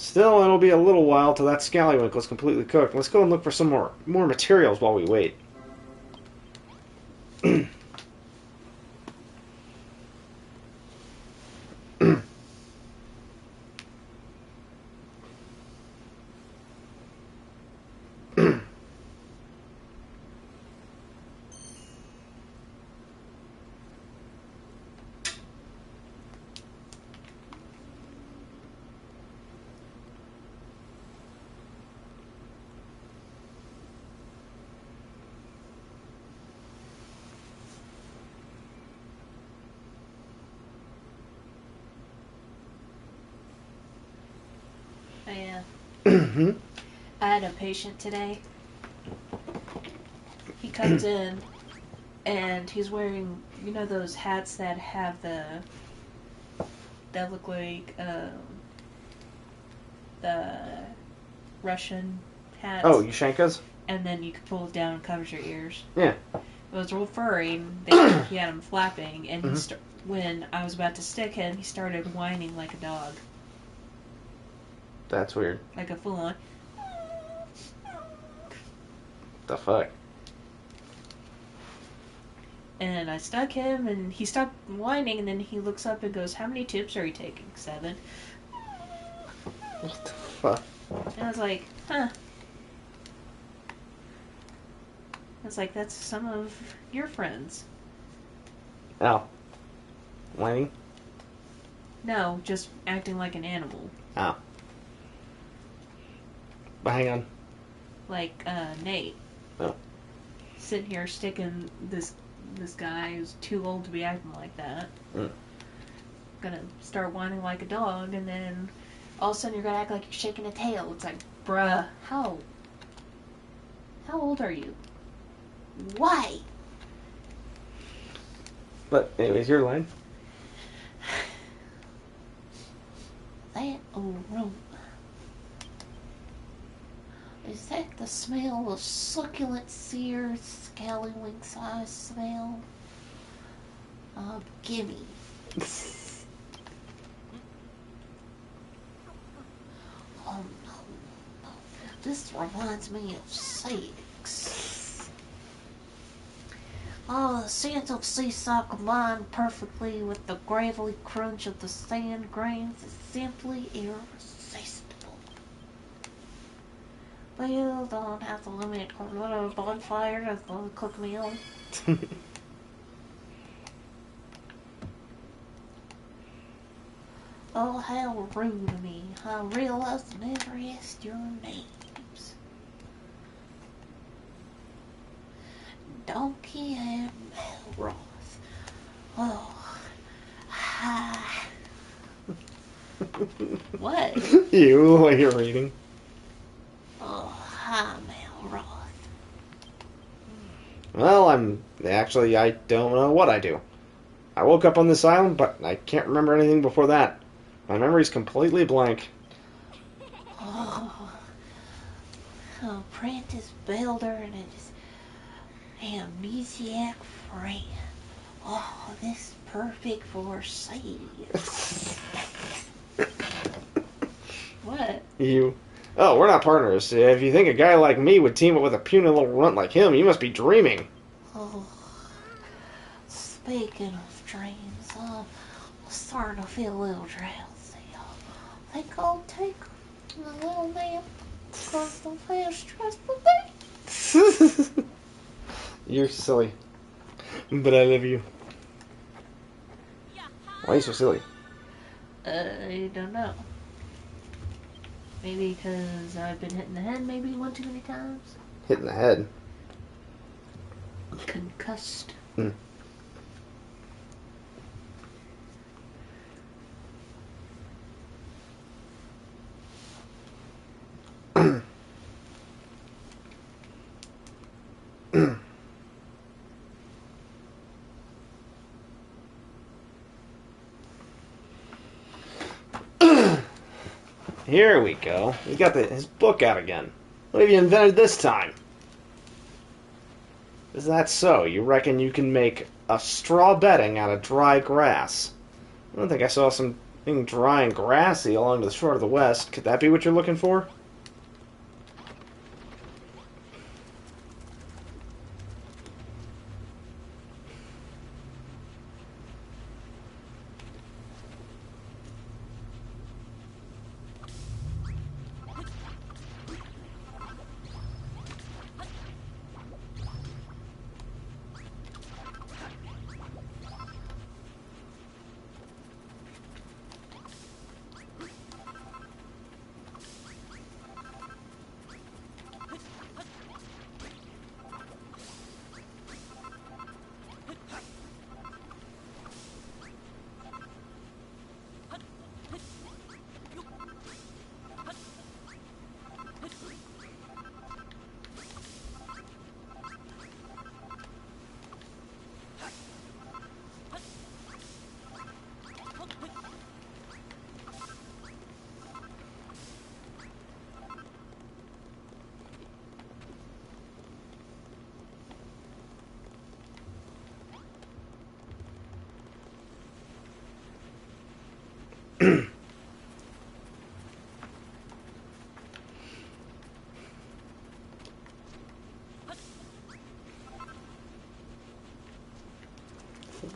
Still, it'll be a little while till that scallywinkle's completely cooked. Let's go and look for some more materials while we wait. I had a patient today. He comes in and he's wearing, you know, those hats that have that look like the Russian hats. Oh, Yushenka's? And then you can pull it down and covers your ears. Yeah. It was real furry. And he had him flapping, and when I was about to stick him, he started whining like a dog. That's weird. Like a full-on. The fuck? And I stuck him, and he stopped whining, and then he looks up and goes, "How many tips are you taking?" 7. What the fuck? And I was like, huh. It's like, that's some of your friends. Oh. Whining? No, just acting like an animal. Oh. But hang on. Like, Nate. Oh. Sitting here sticking this guy who's too old to be acting like that. Gonna start whining like a dog, and then all of a sudden you're gonna act like you're shaking a tail. It's like, bruh, how old are you? Why? But anyways, your line. That old room. Is that the smell of succulent, seared, scallywink-sized smell? Gimme. Oh, no. This reminds me of sex. Oh, the scent of sea salt combined perfectly with the gravelly crunch of the sand grains is simply irresistible. Well, don't have to limit a little bonfire to the cook meal. Oh, how rude of me. I realized I never asked your names. Donkey and Malroth. Oh, hi. What? You, what you're reading. Oh, hi, Malroth. Well, I don't know what I do. I woke up on this island, but I can't remember anything before that. My memory's completely blank. Oh, apprentice builder and his amnesiac friend. Oh, this is perfect for sales. What? You. Oh, we're not partners. If you think a guy like me would team up with a puny little runt like him, you must be dreaming. Oh, speaking of dreams, I'm starting to feel a little drowsy. I think I'll take a little nap because I've had a stressful day. You're silly. But I love you. Why are you so silly? I don't know. Maybe because I've been hitting the head maybe one too many times. Hitting the head. Concussed. Here we go. He got his book out again. What have you invented this time? Is that so? You reckon you can make a straw bedding out of dry grass? I don't think I saw some Being dry and grassy along the shore of the west. Could that be what you're looking for?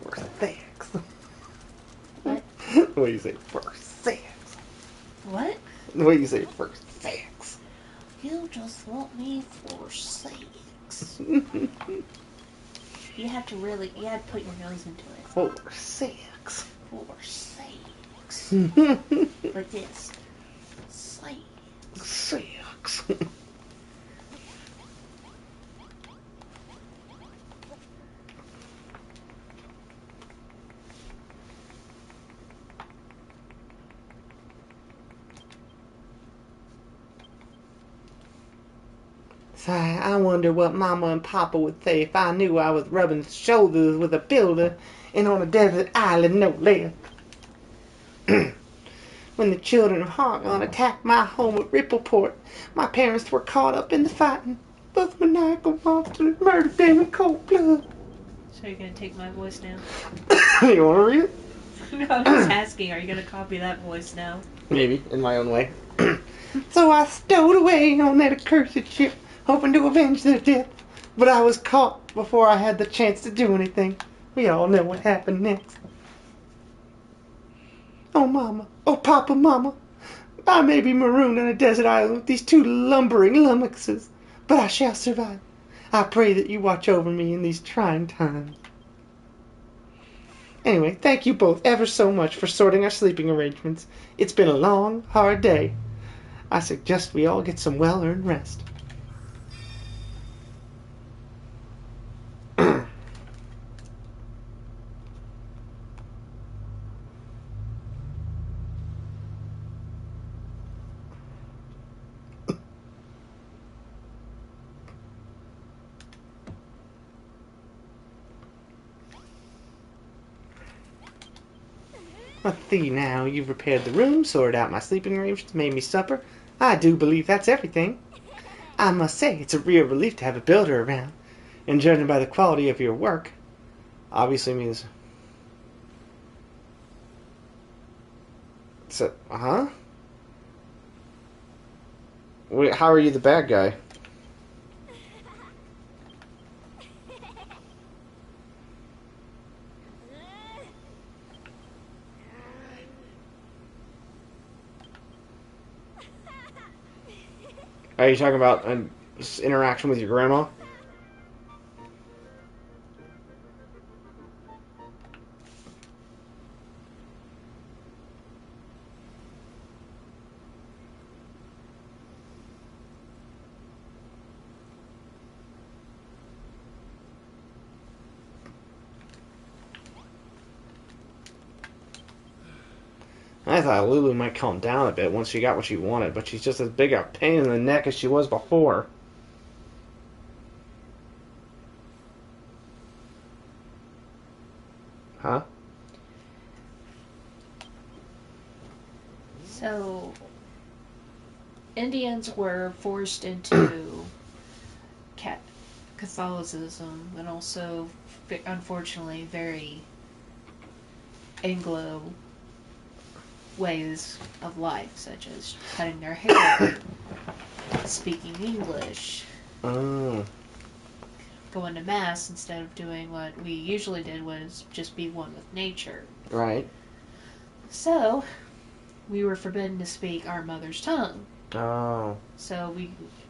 For sex. What? What do you say? For sex. What? What do you say? For sex. You just want me for sex. You have to put your nose into it. For sex. For sex. Sex. Like this. Sex. Sigh, I wonder what Mama and Papa would say if I knew I was rubbing shoulders with a builder and on a desert island, no less. When the children of Hargon attacked my home at Rippleport, my parents were caught up in the fighting. Those maniacal monsters murdered them in cold blood. So you're gonna take my voice now? You want to read it? No, I'm just asking. Are you gonna copy that voice now? Maybe, in my own way. So I stowed away on that accursed ship, hoping to avenge their death. But I was caught before I had the chance to do anything. We all know what happened next. Oh, Mama. Oh, Papa, Mama. I may be marooned on a desert island with these two lumbering lummoxes, but I shall survive. I pray that you watch over me in these trying times. Anyway, thank you both ever so much for sorting our sleeping arrangements. It's been a long, hard day. I suggest we all get some well-earned rest. Let's see now. You've repaired the room, sorted out my sleeping arrangements, made me supper. I do believe that's everything. I must say, it's a real relief to have a builder around. And judging by the quality of your work, Obviously means... So, huh? Wait, how are you the bad guy? Are you talking about an interaction with your grandma? I thought Lulu might calm down a bit once she got what she wanted, but she's just as big a pain in the neck as she was before. Huh? So, Indians were forced into Catholicism, and also, unfortunately, very Anglo ways of life, such as cutting their hair, speaking English, Mm. going to mass instead of doing what we usually did, was just be one with nature. Right. So, we were forbidden to speak our mother's tongue. Oh. So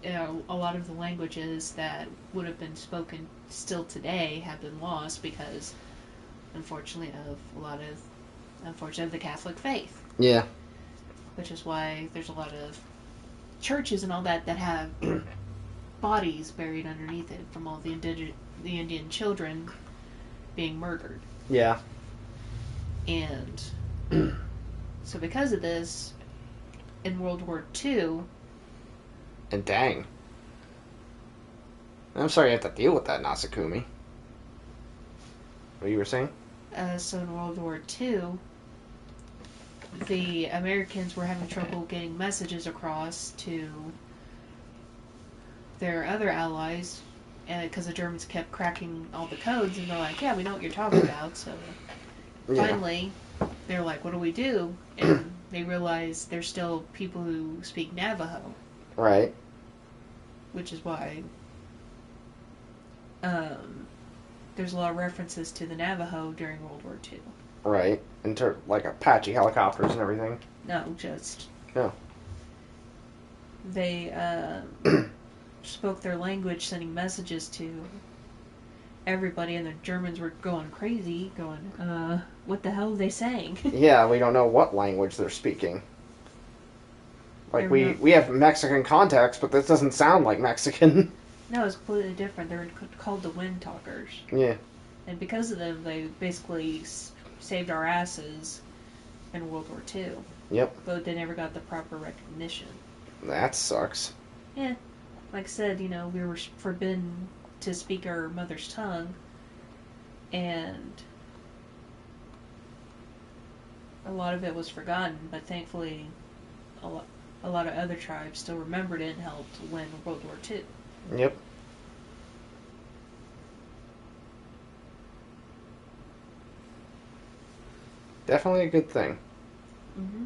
a lot of the languages that would have been spoken still today have been lost because, unfortunately, of the Catholic faith. Yeah. Which is why there's a lot of churches and all that have bodies buried underneath it from all the Indian children being murdered. Yeah. And so because of this, in World War II... And dang. I'm sorry you have to deal with that, Nasakumi. What you were saying? So in World War II, the Americans were having trouble getting messages across to their other allies, because the Germans kept cracking all the codes, and they're like, yeah, we know what you're talking about. So finally, they're like, what do we do? And they realize there's still people who speak Navajo. Right. Which is why there's a lot of references to the Navajo during World War II. Right. Like Apache helicopters and everything. No, just... No. They spoke their language, sending messages to everybody, and the Germans were going crazy, going, what the hell are they saying? Yeah, we don't know what language they're speaking. Like, we have Mexican contacts, but this doesn't sound like Mexican. No, it's completely different. They were called the Wind Talkers. Yeah. And because of them, they basically saved our asses in World War II. Yep. But they never got the proper recognition. That sucks. Yeah. Like I said, we were forbidden to speak our mother's tongue. And a lot of it was forgotten, but thankfully a lot of other tribes still remembered it and helped win World War II. Yep. Definitely a good thing. Mm-hmm.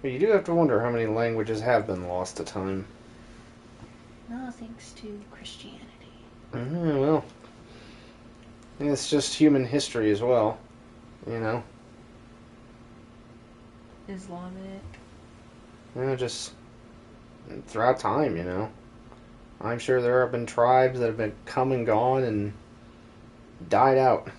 But you do have to wonder how many languages have been lost to time. No, thanks to Christianity. Well, it's just human history as well, Islamic. Just throughout time, I'm sure there have been tribes that have been come and gone and died out.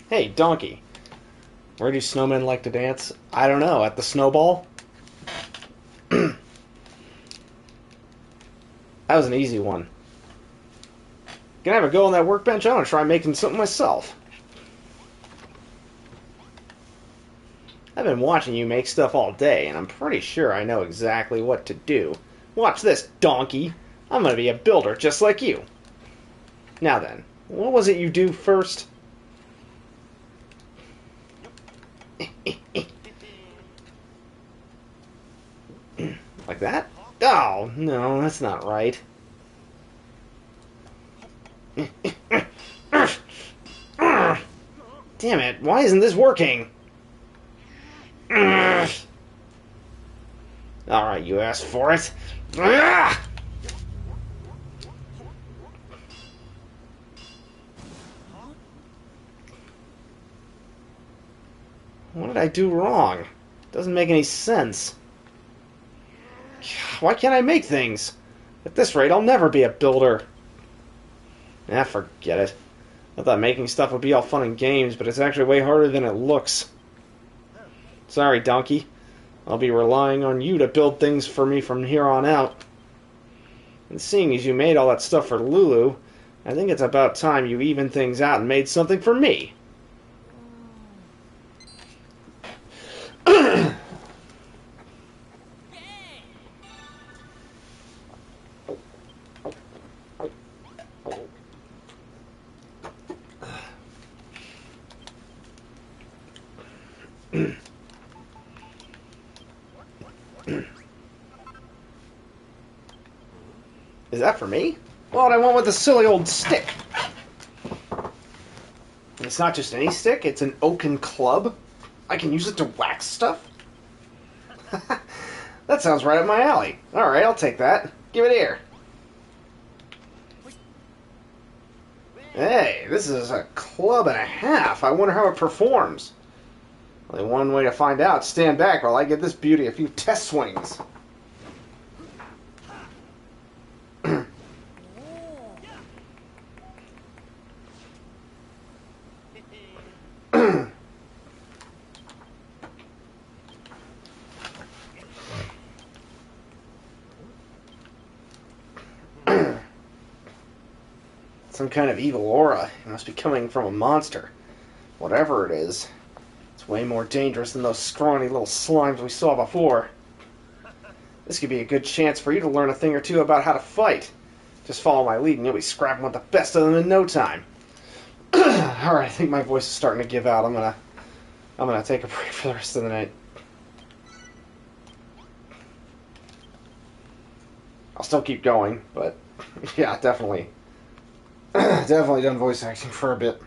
Hey, Donkey. Where do snowmen like to dance? I don't know. At the snowball? That was an easy one. Gonna have a go on that workbench? I'm gonna try making something myself. I've been watching you make stuff all day, and I'm pretty sure I know exactly what to do. Watch this, donkey. I'm gonna be a builder just like you. Now then, what was it you do first? Like that? Oh, no, that's not right. Damn it, why isn't this working? Alright, you asked for it. What did I do wrong? Doesn't make any sense. Why can't I make things? At this rate, I'll never be a builder. Ah, forget it. I thought making stuff would be all fun and games, but it's actually way harder than it looks. Sorry, donkey. I'll be relying on you to build things for me from here on out. And seeing as you made all that stuff for Lulu, I think it's about time you evened things out and made something for me. Is that for me? Well, I went with the silly old stick. And it's not just any stick, it's an oaken club. I can use it to wax stuff? That sounds right up my alley. Alright, I'll take that. Give it here. Hey, this is a club and a half. I wonder how it performs. Only one way to find out. Stand back while I give this beauty a few test swings. Some kind of evil aura. It must be coming from a monster. Whatever it is, it's way more dangerous than those scrawny little slimes we saw before. This could be a good chance for you to learn a thing or two about how to fight. Just follow my lead and you'll be scrapping with the best of them in no time. Alright, I think my voice is starting to give out. I'm gonna take a break for the rest of the night. I'll still keep going, but yeah, definitely. Definitely done voice acting for a bit.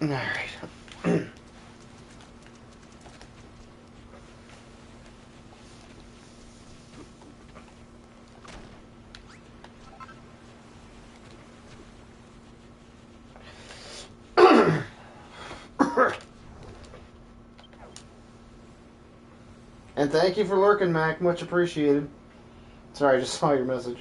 Alright. And thank you for lurking, Mac. Much appreciated. Sorry, I just saw your message.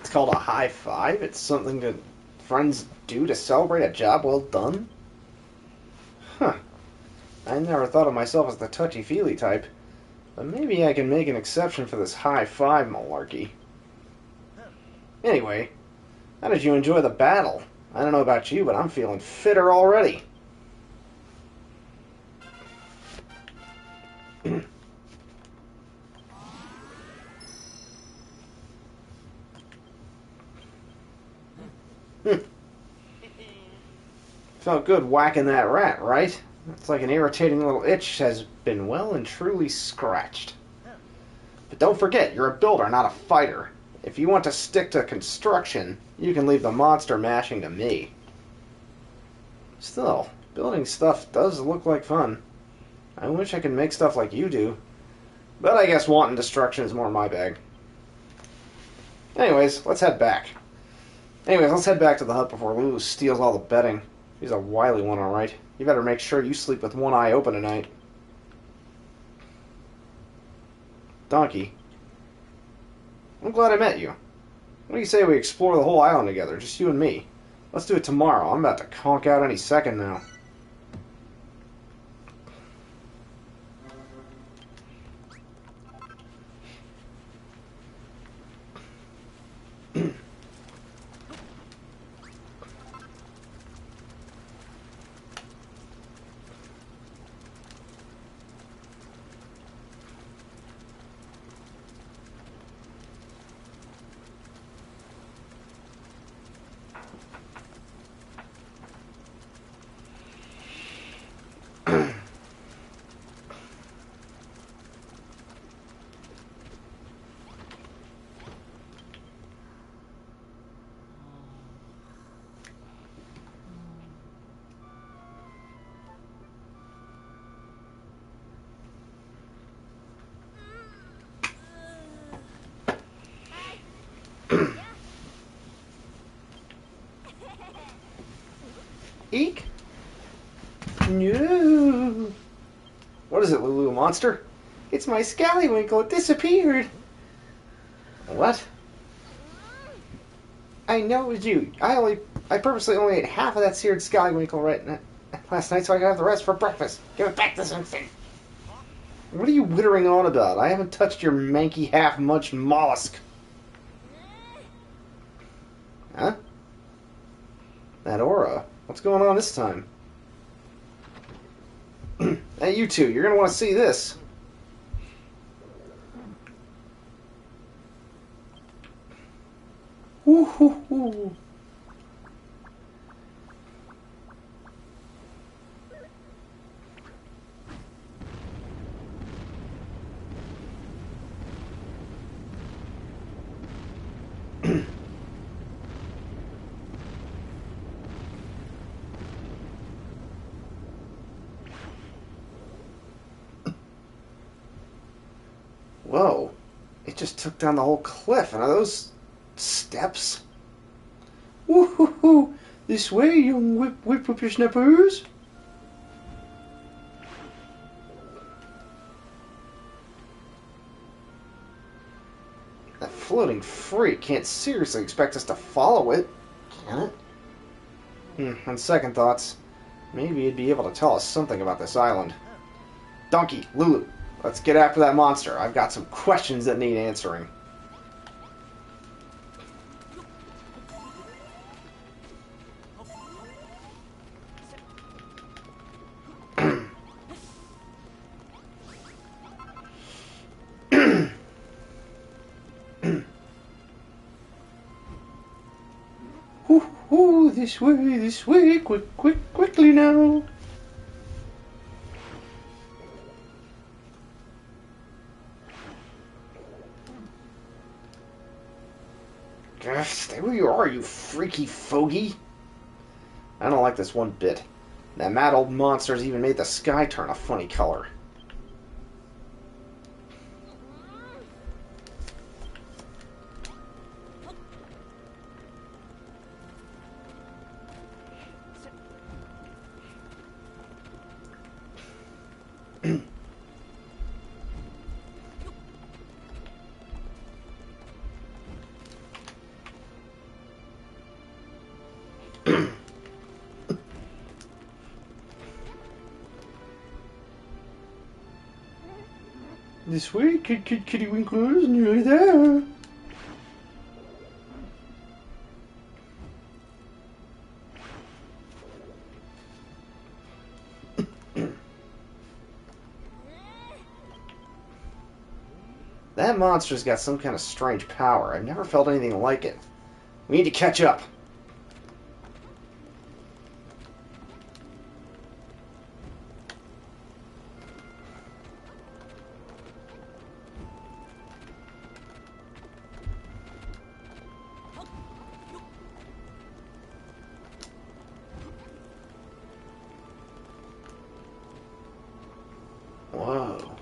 It's called a high five. It's something that friends do to celebrate a job well done. Huh. I never thought of myself as the touchy-feely type, but maybe I can make an exception for this high five malarkey. Anyway, how did you enjoy the battle? I don't know about you, but I'm feeling fitter already. Felt good whacking that rat, right? It's like an irritating little itch has been well and truly scratched. But don't forget, you're a builder, not a fighter. If you want to stick to construction, you can leave the monster mashing to me. Still, building stuff does look like fun. I wish I could make stuff like you do. But I guess wanton destruction is more my bag. Anyways, let's head back. To the hut before Lulu steals all the bedding. She's a wily one, alright. You better make sure you sleep with one eye open tonight. Donkey. I'm glad I met you. What do you say we explore the whole island together, just you and me? Let's do it tomorrow. I'm about to conk out any second now. Eek! No! What is it, Lulu monster? It's my scallywinkle. It disappeared. What? I know it was you. I purposely only ate half of that seared scallywinkle last night so I could have the rest for breakfast. Give it back this instant. What are you wittering on about? I haven't touched your manky half-munched mollusk. Huh? That aura. What's going on this time? Hey, you two, you're going to want to see this. Woo-hoo-hoo. Whoa. It just took down the whole cliff. And are those steps? Woo-hoo-hoo. This way, young whippersnappers. That floating freak can't seriously expect us to follow it, can it? On second thoughts, Maybe he'd be able to tell us something about this island. Donkey, Lulu, let's get after that monster. I've got some questions that need answering. Ooh, this way, quickly now. Stay where you are, you freaky fogey. I don't like this one bit. That mad old monster's even made the sky turn a funny color. This way, kitty winklers, nearly there. That monster's got some kind of strange power. I've never felt anything like it. We need to catch up. Whoa.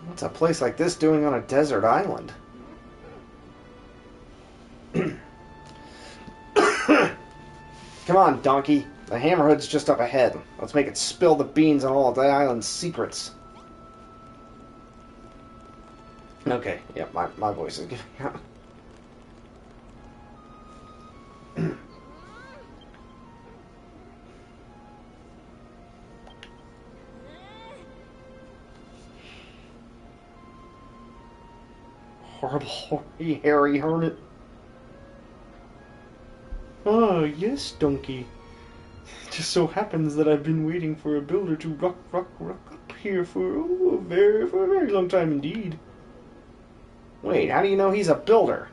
What's a place like this doing on a desert island? Come on, donkey. The Hammerhood's just up ahead. Let's make it spill the beans on all of the island's secrets. Okay, yeah, my voice is giving out. Horrible, hairy hermit. Ah, yes, donkey. It just so happens that I've been waiting for a builder to rock up here for a very long time indeed. Wait, how do you know he's a builder?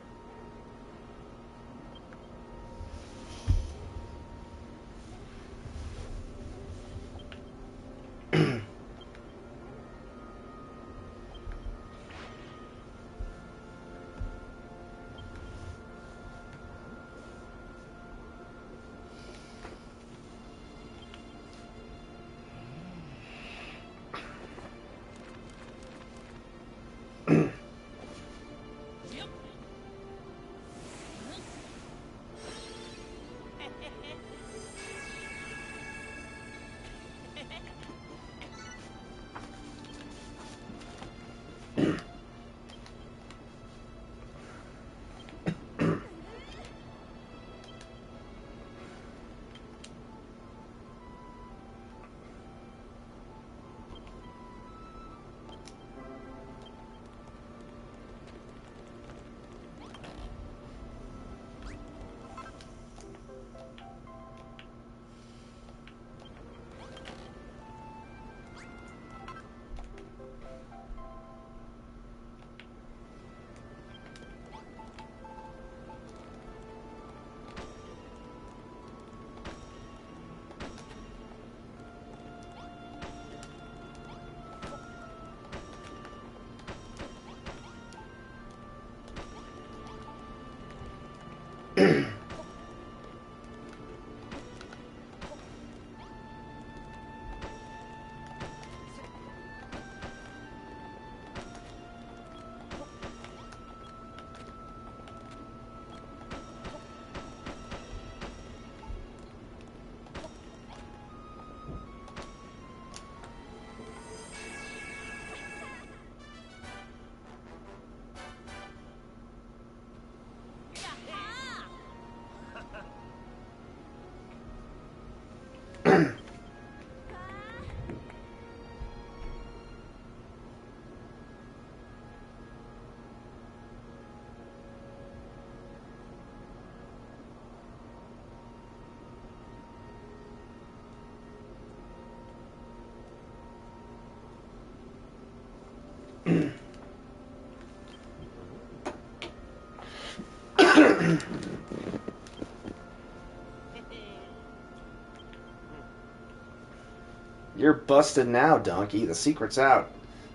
You're busted now, donkey. The secret's out.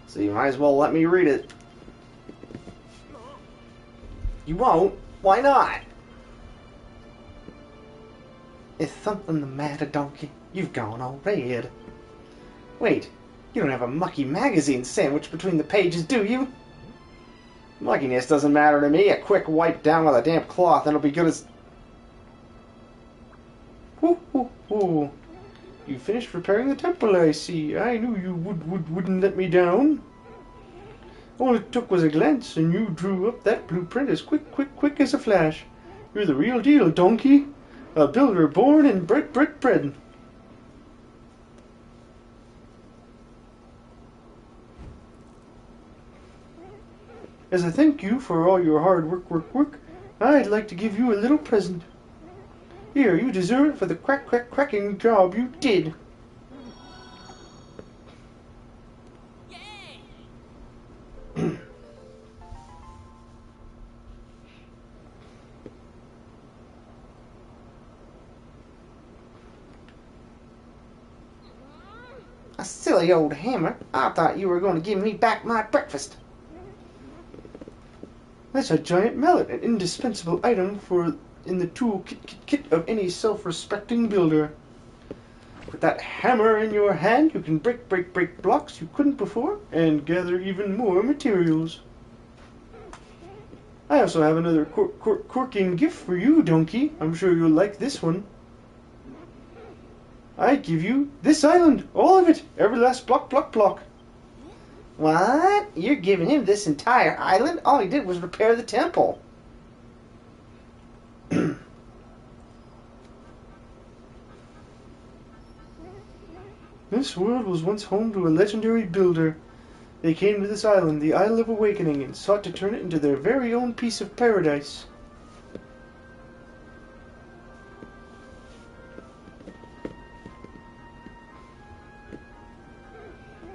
So you might as well let me read it. You won't? Why not? Is something the matter, donkey? You've gone all red. Wait, you don't have a mucky magazine sandwiched between the pages, do you? Muckiness doesn't matter to me. A quick wipe down with a damp cloth and it'll be good as... Whoo, whoo, whoo. You finished repairing the temple, I see. I knew you wouldn't let me down. All it took was a glance, and you drew up that blueprint as quick as a flash. You're the real deal, donkey. A builder born and bred. As a thank you for all your hard work, I'd like to give you a little present. Here, you deserve it for the cracking job you did. A silly old hammer. I thought you were going to give me back my breakfast. That's a giant mallet, an indispensable item in the tool kit of any self-respecting builder. With that hammer in your hand, you can break blocks you couldn't before, and gather even more materials. I also have another corking gift for you, donkey. I'm sure you'll like this one. I give you this island, all of it, every last block. What? You're giving him this entire island? All he did was repair the temple. This world was once home to a legendary builder. They came to this island, the Isle of Awakening, and sought to turn it into their very own piece of paradise.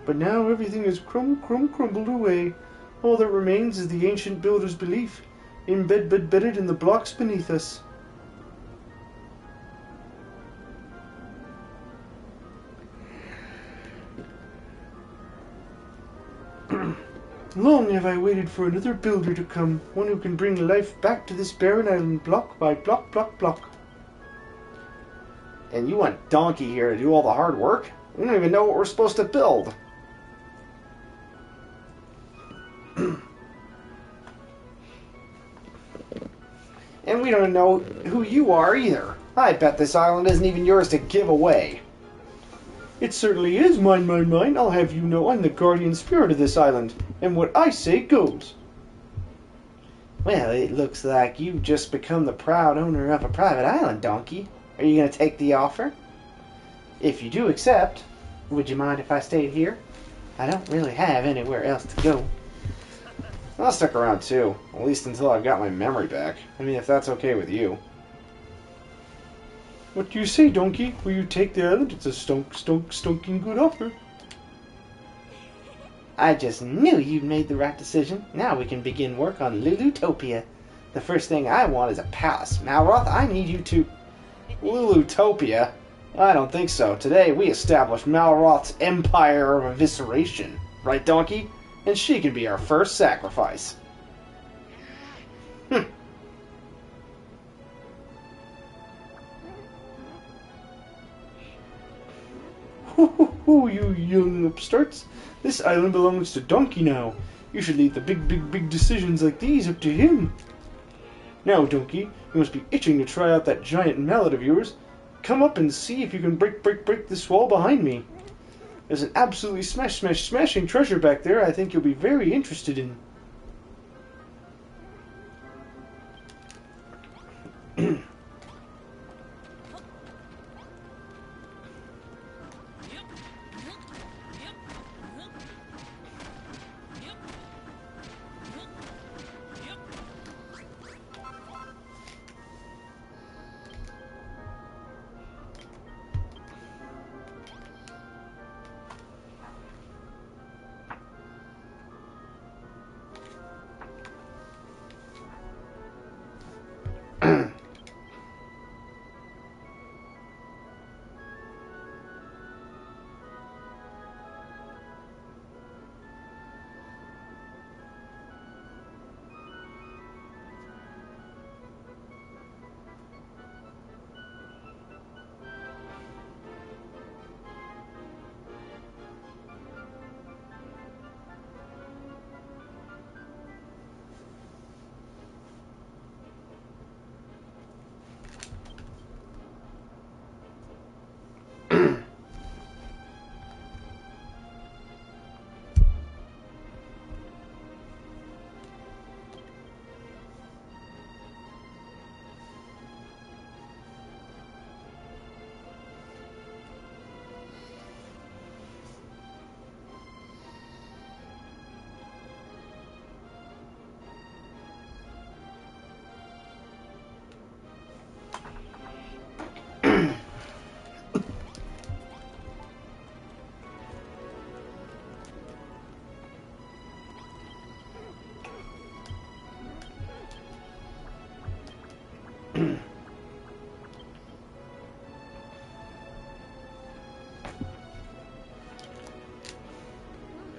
But now everything is crumbled away. All that remains is the ancient builder's belief, embedded in the blocks beneath us. Long have I waited for another builder to come, one who can bring life back to this barren island, block by block. And you want Donkey here to do all the hard work? We don't even know what we're supposed to build. And we don't know who you are either. I bet this island isn't even yours to give away. It certainly is mine. I'll have you know I'm the guardian spirit of this island, and what I say goes. Well, it looks like you've just become the proud owner of a private island, Donkey. Are you going to take the offer? If you do accept, would you mind if I stayed here? I don't really have anywhere else to go. I'll stick around too, at least until I've got my memory back. I mean, if that's okay with you. What do you say, Donkey? Will you take the island? It's a stonking good offer. I just knew you'd made the right decision. Now we can begin work on Lulutopia. The first thing I want is a palace. Malroth, I need you to... Lulutopia? I don't think so. Today we establish Malroth's empire of evisceration. Right, Donkey? And she can be our first sacrifice. Hoo, you young upstarts. This island belongs to Donkey now. You should leave the big decisions like these up to him. Now, Donkey, you must be itching to try out that giant mallet of yours. Come up and see if you can break this wall behind me. There's an absolutely smashing treasure back there I think you'll be very interested in.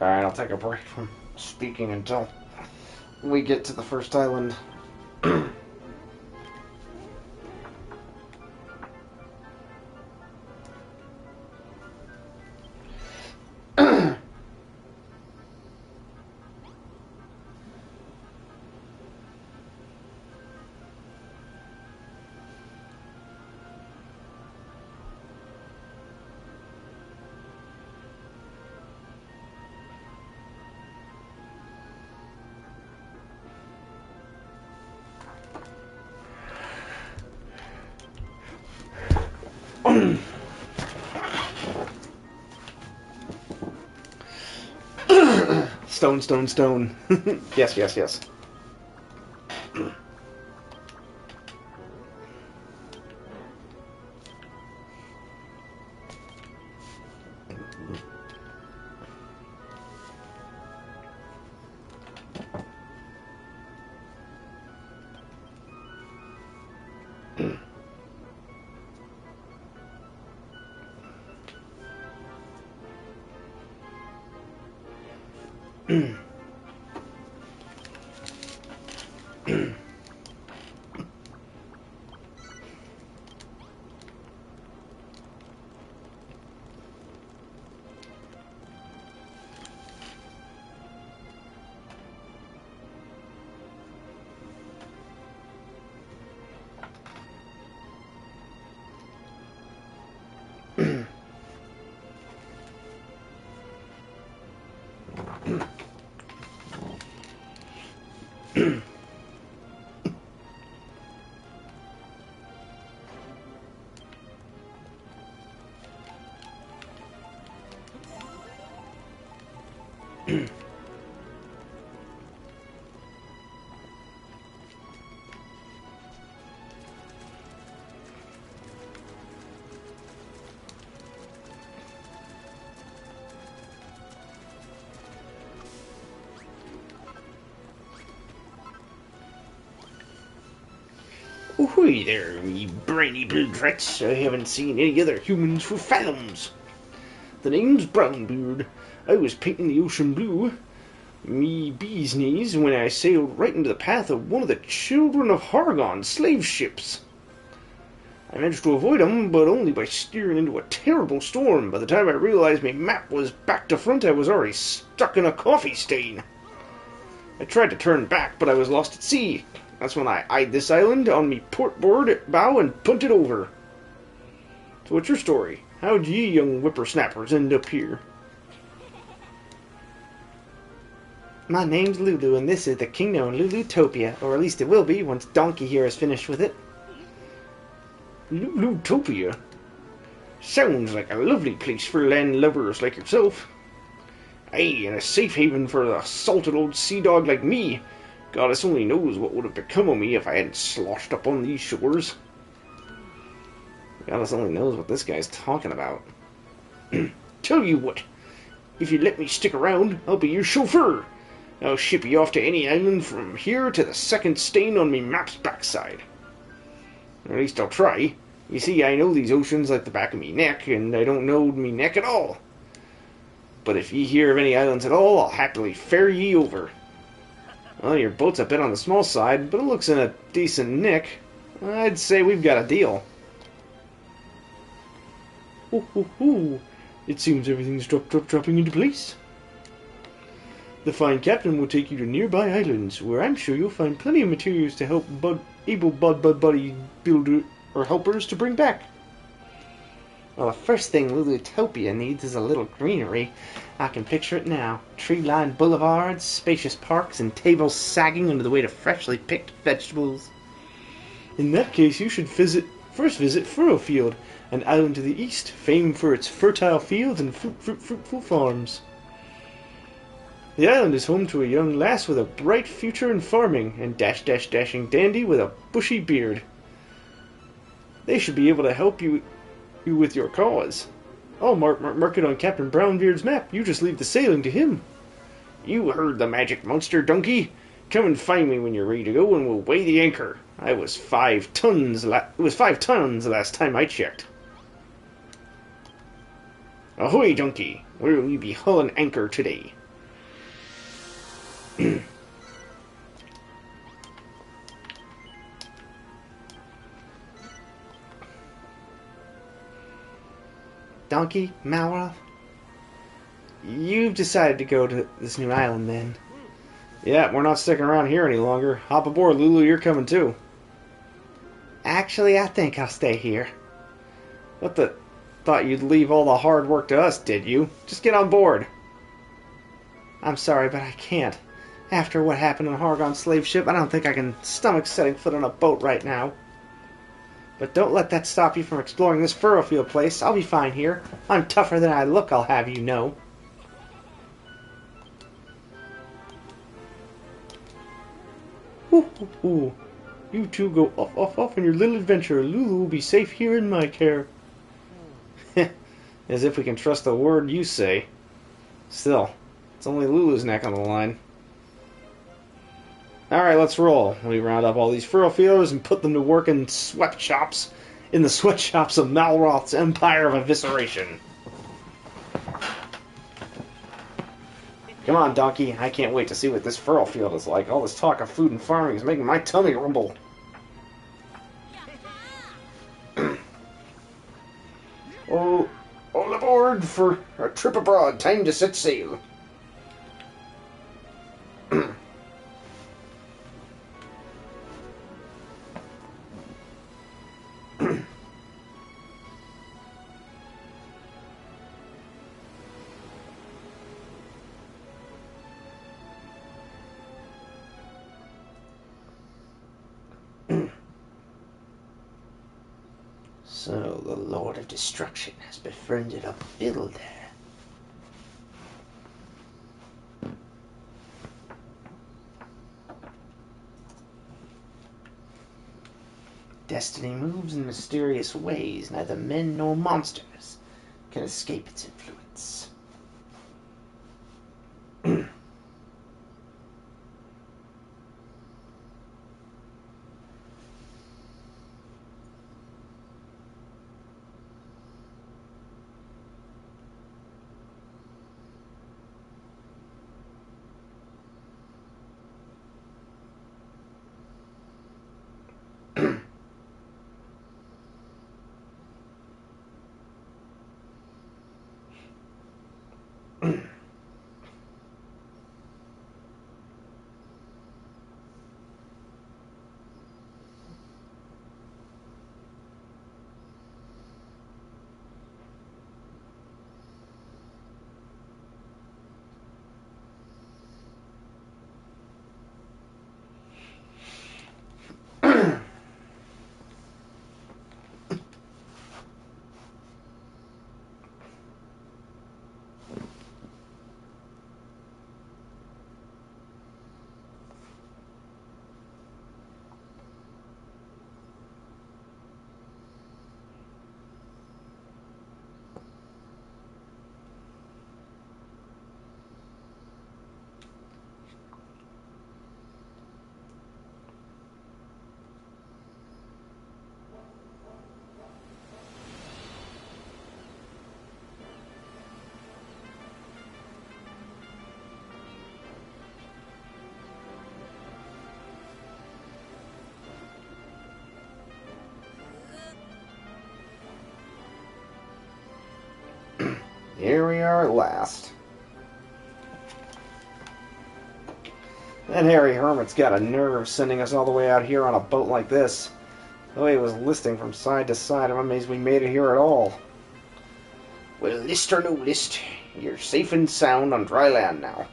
Alright, I'll take a break from speaking until we get to the first island. Stone, stone, stone. Yes, yes, yes. Ahoy there, me brainy blue drats. I haven't seen any other humans for fathoms. The name's Brownbeard. I was painting the ocean blue, me bee's knees, when I sailed right into the path of one of the children of Hargon's slave ships. I managed to avoid 'em, but only by steering into a terrible storm. By the time I realized my map was back to front, I was already stuck in a coffee stain. I tried to turn back, but I was lost at sea. That's when I eyed this island on me portboard bow and punted over. So what's your story? How'd ye young whippersnappers end up here? My name's Lulu, and this is the kingdom of Lulutopia, or at least it will be once Donkey here is finished with it. Lulutopia? Sounds like a lovely place for land lovers like yourself. Aye, and a safe haven for a salted old sea dog like me. Goddess only knows what would have become of me if I hadn't sloshed up on these shores. Goddess only knows what this guy's talking about. Tell you what, if you let me stick around, I'll be your chauffeur. I'll ship you off to any island from here to the second stain on me map's backside. Or at least I'll try. You see, I know these oceans like the back of me neck, and I don't know me neck at all. But if ye hear of any islands at all, I'll happily ferry ye over. Well, your boat's a bit on the small side, but it looks in a decent nick. I'd say we've got a deal. Ho, ho, ho. It seems everything's dropping into place. The fine captain will take you to nearby islands, where I'm sure you'll find plenty of materials to help able-bodied builder or helpers to bring back. Well, the first thing Lulutopia needs is a little greenery. I can picture it now. Tree-lined boulevards, spacious parks, and tables sagging under the weight of freshly picked vegetables. In that case, you should first visit Furrowfield, an island to the east, famed for its fertile fields and fruitful farms. The island is home to a young lass with a bright future in farming, and dashing dandy with a bushy beard. They should be able to help you with your cause. I'll mark it on Captain Brownbeard's map. You just leave the sailing to him. You heard the magic monster, donkey. Come and find me when you're ready to go, and we'll weigh the anchor. It was 5 tons the last time I checked. Ahoy, donkey. Where will we be hulling anchor today? Donkey, Malroth? You've decided to go to this new island, then. Yeah, we're not sticking around here any longer. Hop aboard, Lulu, you're coming too. Actually, I think I'll stay here. What the... Thought you'd leave all the hard work to us, did you? Just get on board. I'm sorry, but I can't. After what happened on Hargon's slave ship, I don't think I can stomach setting foot on a boat right now. But don't let that stop you from exploring this Furrowfield place. I'll be fine here. I'm tougher than I look, I'll have you know. Ooh, ooh, ooh. You two go off on your little adventure. Lulu will be safe here in my care. As if we can trust the word you say. Still, it's only Lulu's neck on the line. Alright, let's roll. We round up all these Furrowfielders and put them to work in sweatshops. In the sweatshops of Malroth's Empire of Evisceration. Come on, Donkey. I can't wait to see what this Furrowfield is like. All this talk of food and farming is making my tummy rumble. Oh, all aboard for a trip abroad. Time to set sail. So, the Lord of Destruction has befriended a builder. Destiny moves in mysterious ways. Neither men nor monsters can escape its influence. Here we are at last. That hairy hermit's got a nerve sending us all the way out here on a boat like this. The way it was listing from side to side, I'm amazed we made it here at all. Well, list or no list, you're safe and sound on dry land now.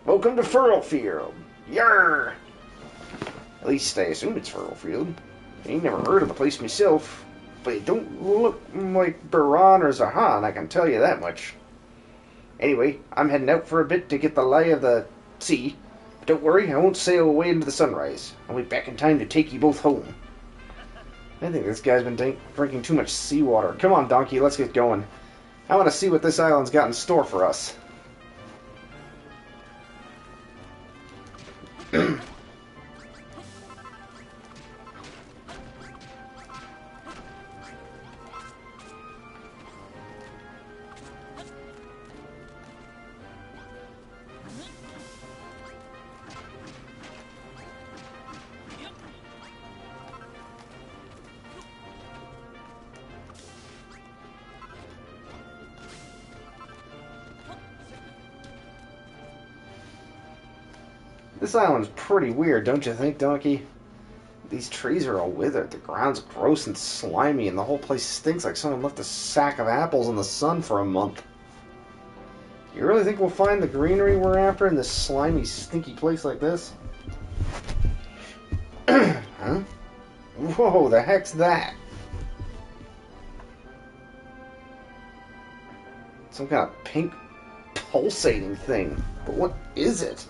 Welcome to Furrowfield. Yarr! At least I assume it's Furrowfield. I ain't never heard of the place myself. But it don't look like Baran or Zahan, I can tell you that much. Anyway, I'm heading out for a bit to get the lie of the sea. But don't worry, I won't sail away into the sunrise. I'll be back in time to take you both home. I think this guy's been drinking too much seawater. Come on, Donkey, let's get going. I want to see what this island's got in store for us. This island's pretty weird, don't you think, Donkey? These trees are all withered, the ground's gross and slimy, and the whole place stinks like someone left a sack of apples in the sun for a month. You really think we'll find the greenery we're after in this slimy, stinky place like this? Huh? Whoa, the heck's that? Some kind of pink pulsating thing. But what is it?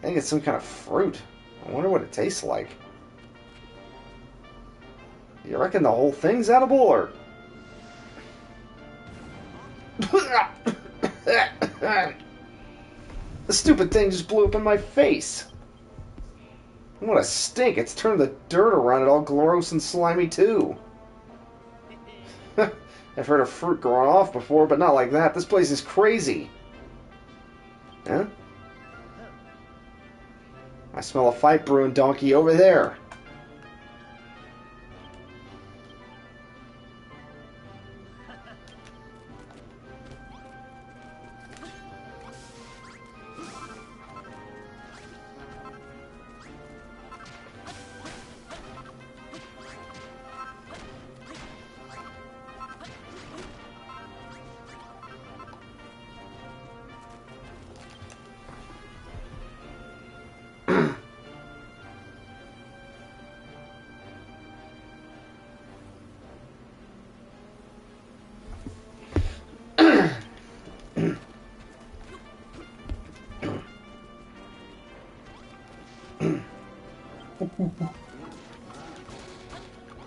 I think it's some kind of fruit. I wonder what it tastes like. You reckon the whole thing's edible, or... The stupid thing just blew up in my face. What a stink. It's turned the dirt around it all gross and slimy, too. I've heard of fruit growing off before, but not like that. This place is crazy. Huh? I smell a fight brewing, Donkey, over there.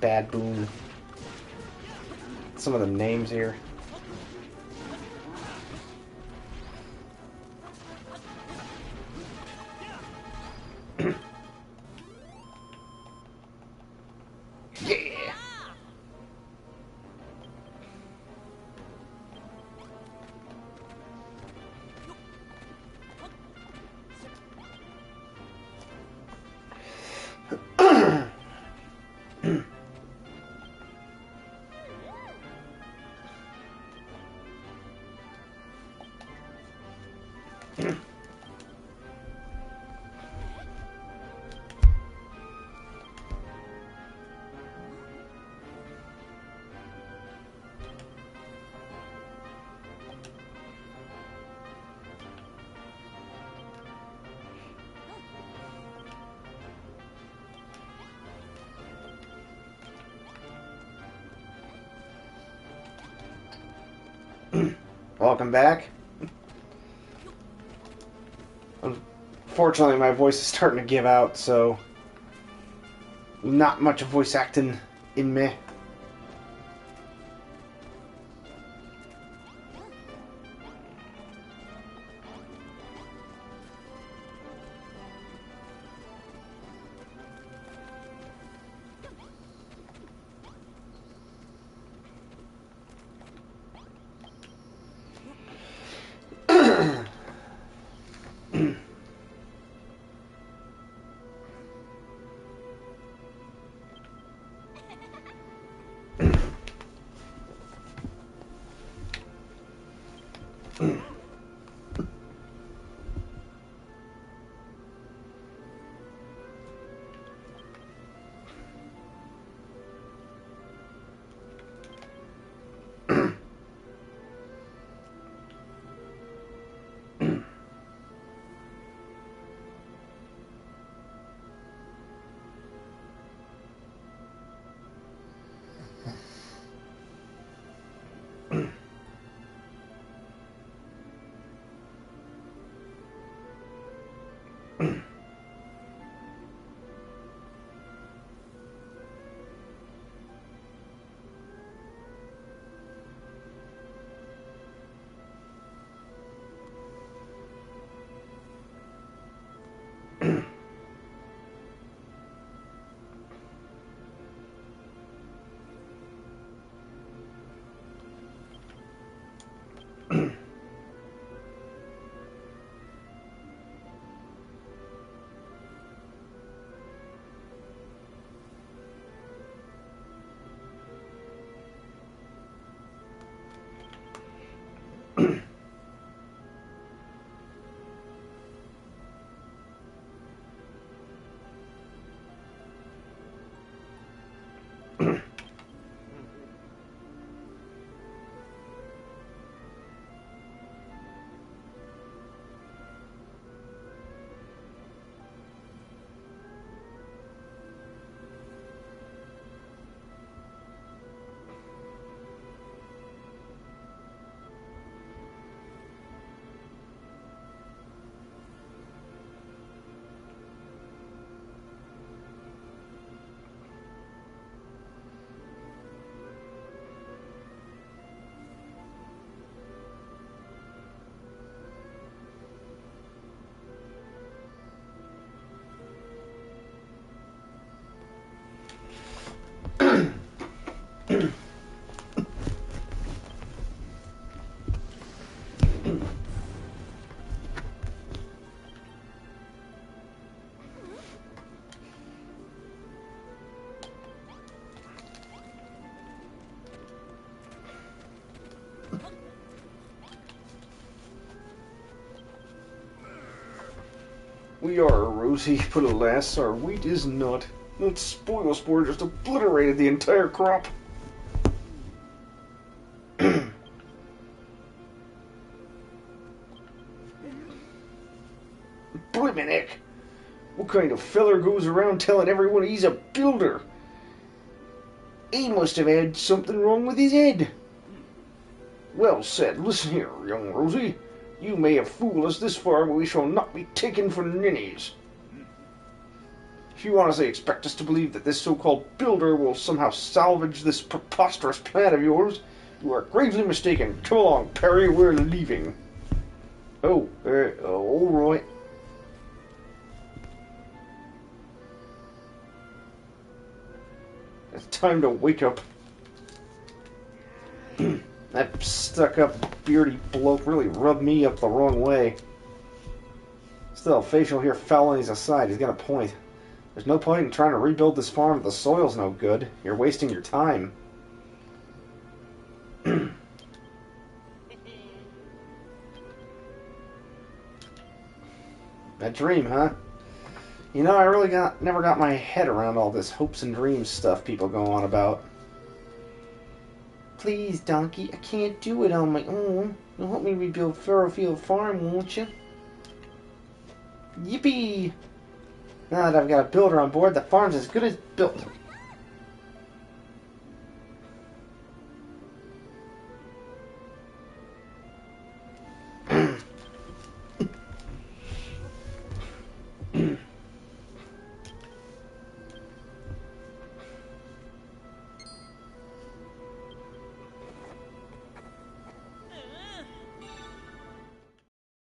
Bad Boon. Some of the names here. Yeah. Welcome back. Unfortunately, my voice is starting to give out, so not much voice acting in me. We are, Rosie, but alas, our wheat is not. That spoil spore just obliterated the entire crop. Blimey, Nick. What kind of feller goes around telling everyone he's a builder? He must have had something wrong with his head. Well said. Listen here, young Rosie. You may have fooled us this far, but we shall not be taken for ninnies. If you honestly expect us to believe that this so-called builder will somehow salvage this preposterous plan of yours, you are gravely mistaken. Come along, Perry, we're leaving. Oh, all right. It's time to wake up. That stuck-up, beardy bloke really rubbed me up the wrong way. Still, facial hair felonies aside, he's got a point. There's no point in trying to rebuild this farm if the soil's no good. You're wasting your time. A dream, huh? You know, I really never got my head around all this hopes and dreams stuff people go on about. Please, Donkey, I can't do it on my own. You'll help me rebuild Furrowfield Farm, won't you? Yippee! Now that I've got a builder on board, the farm's as good as built.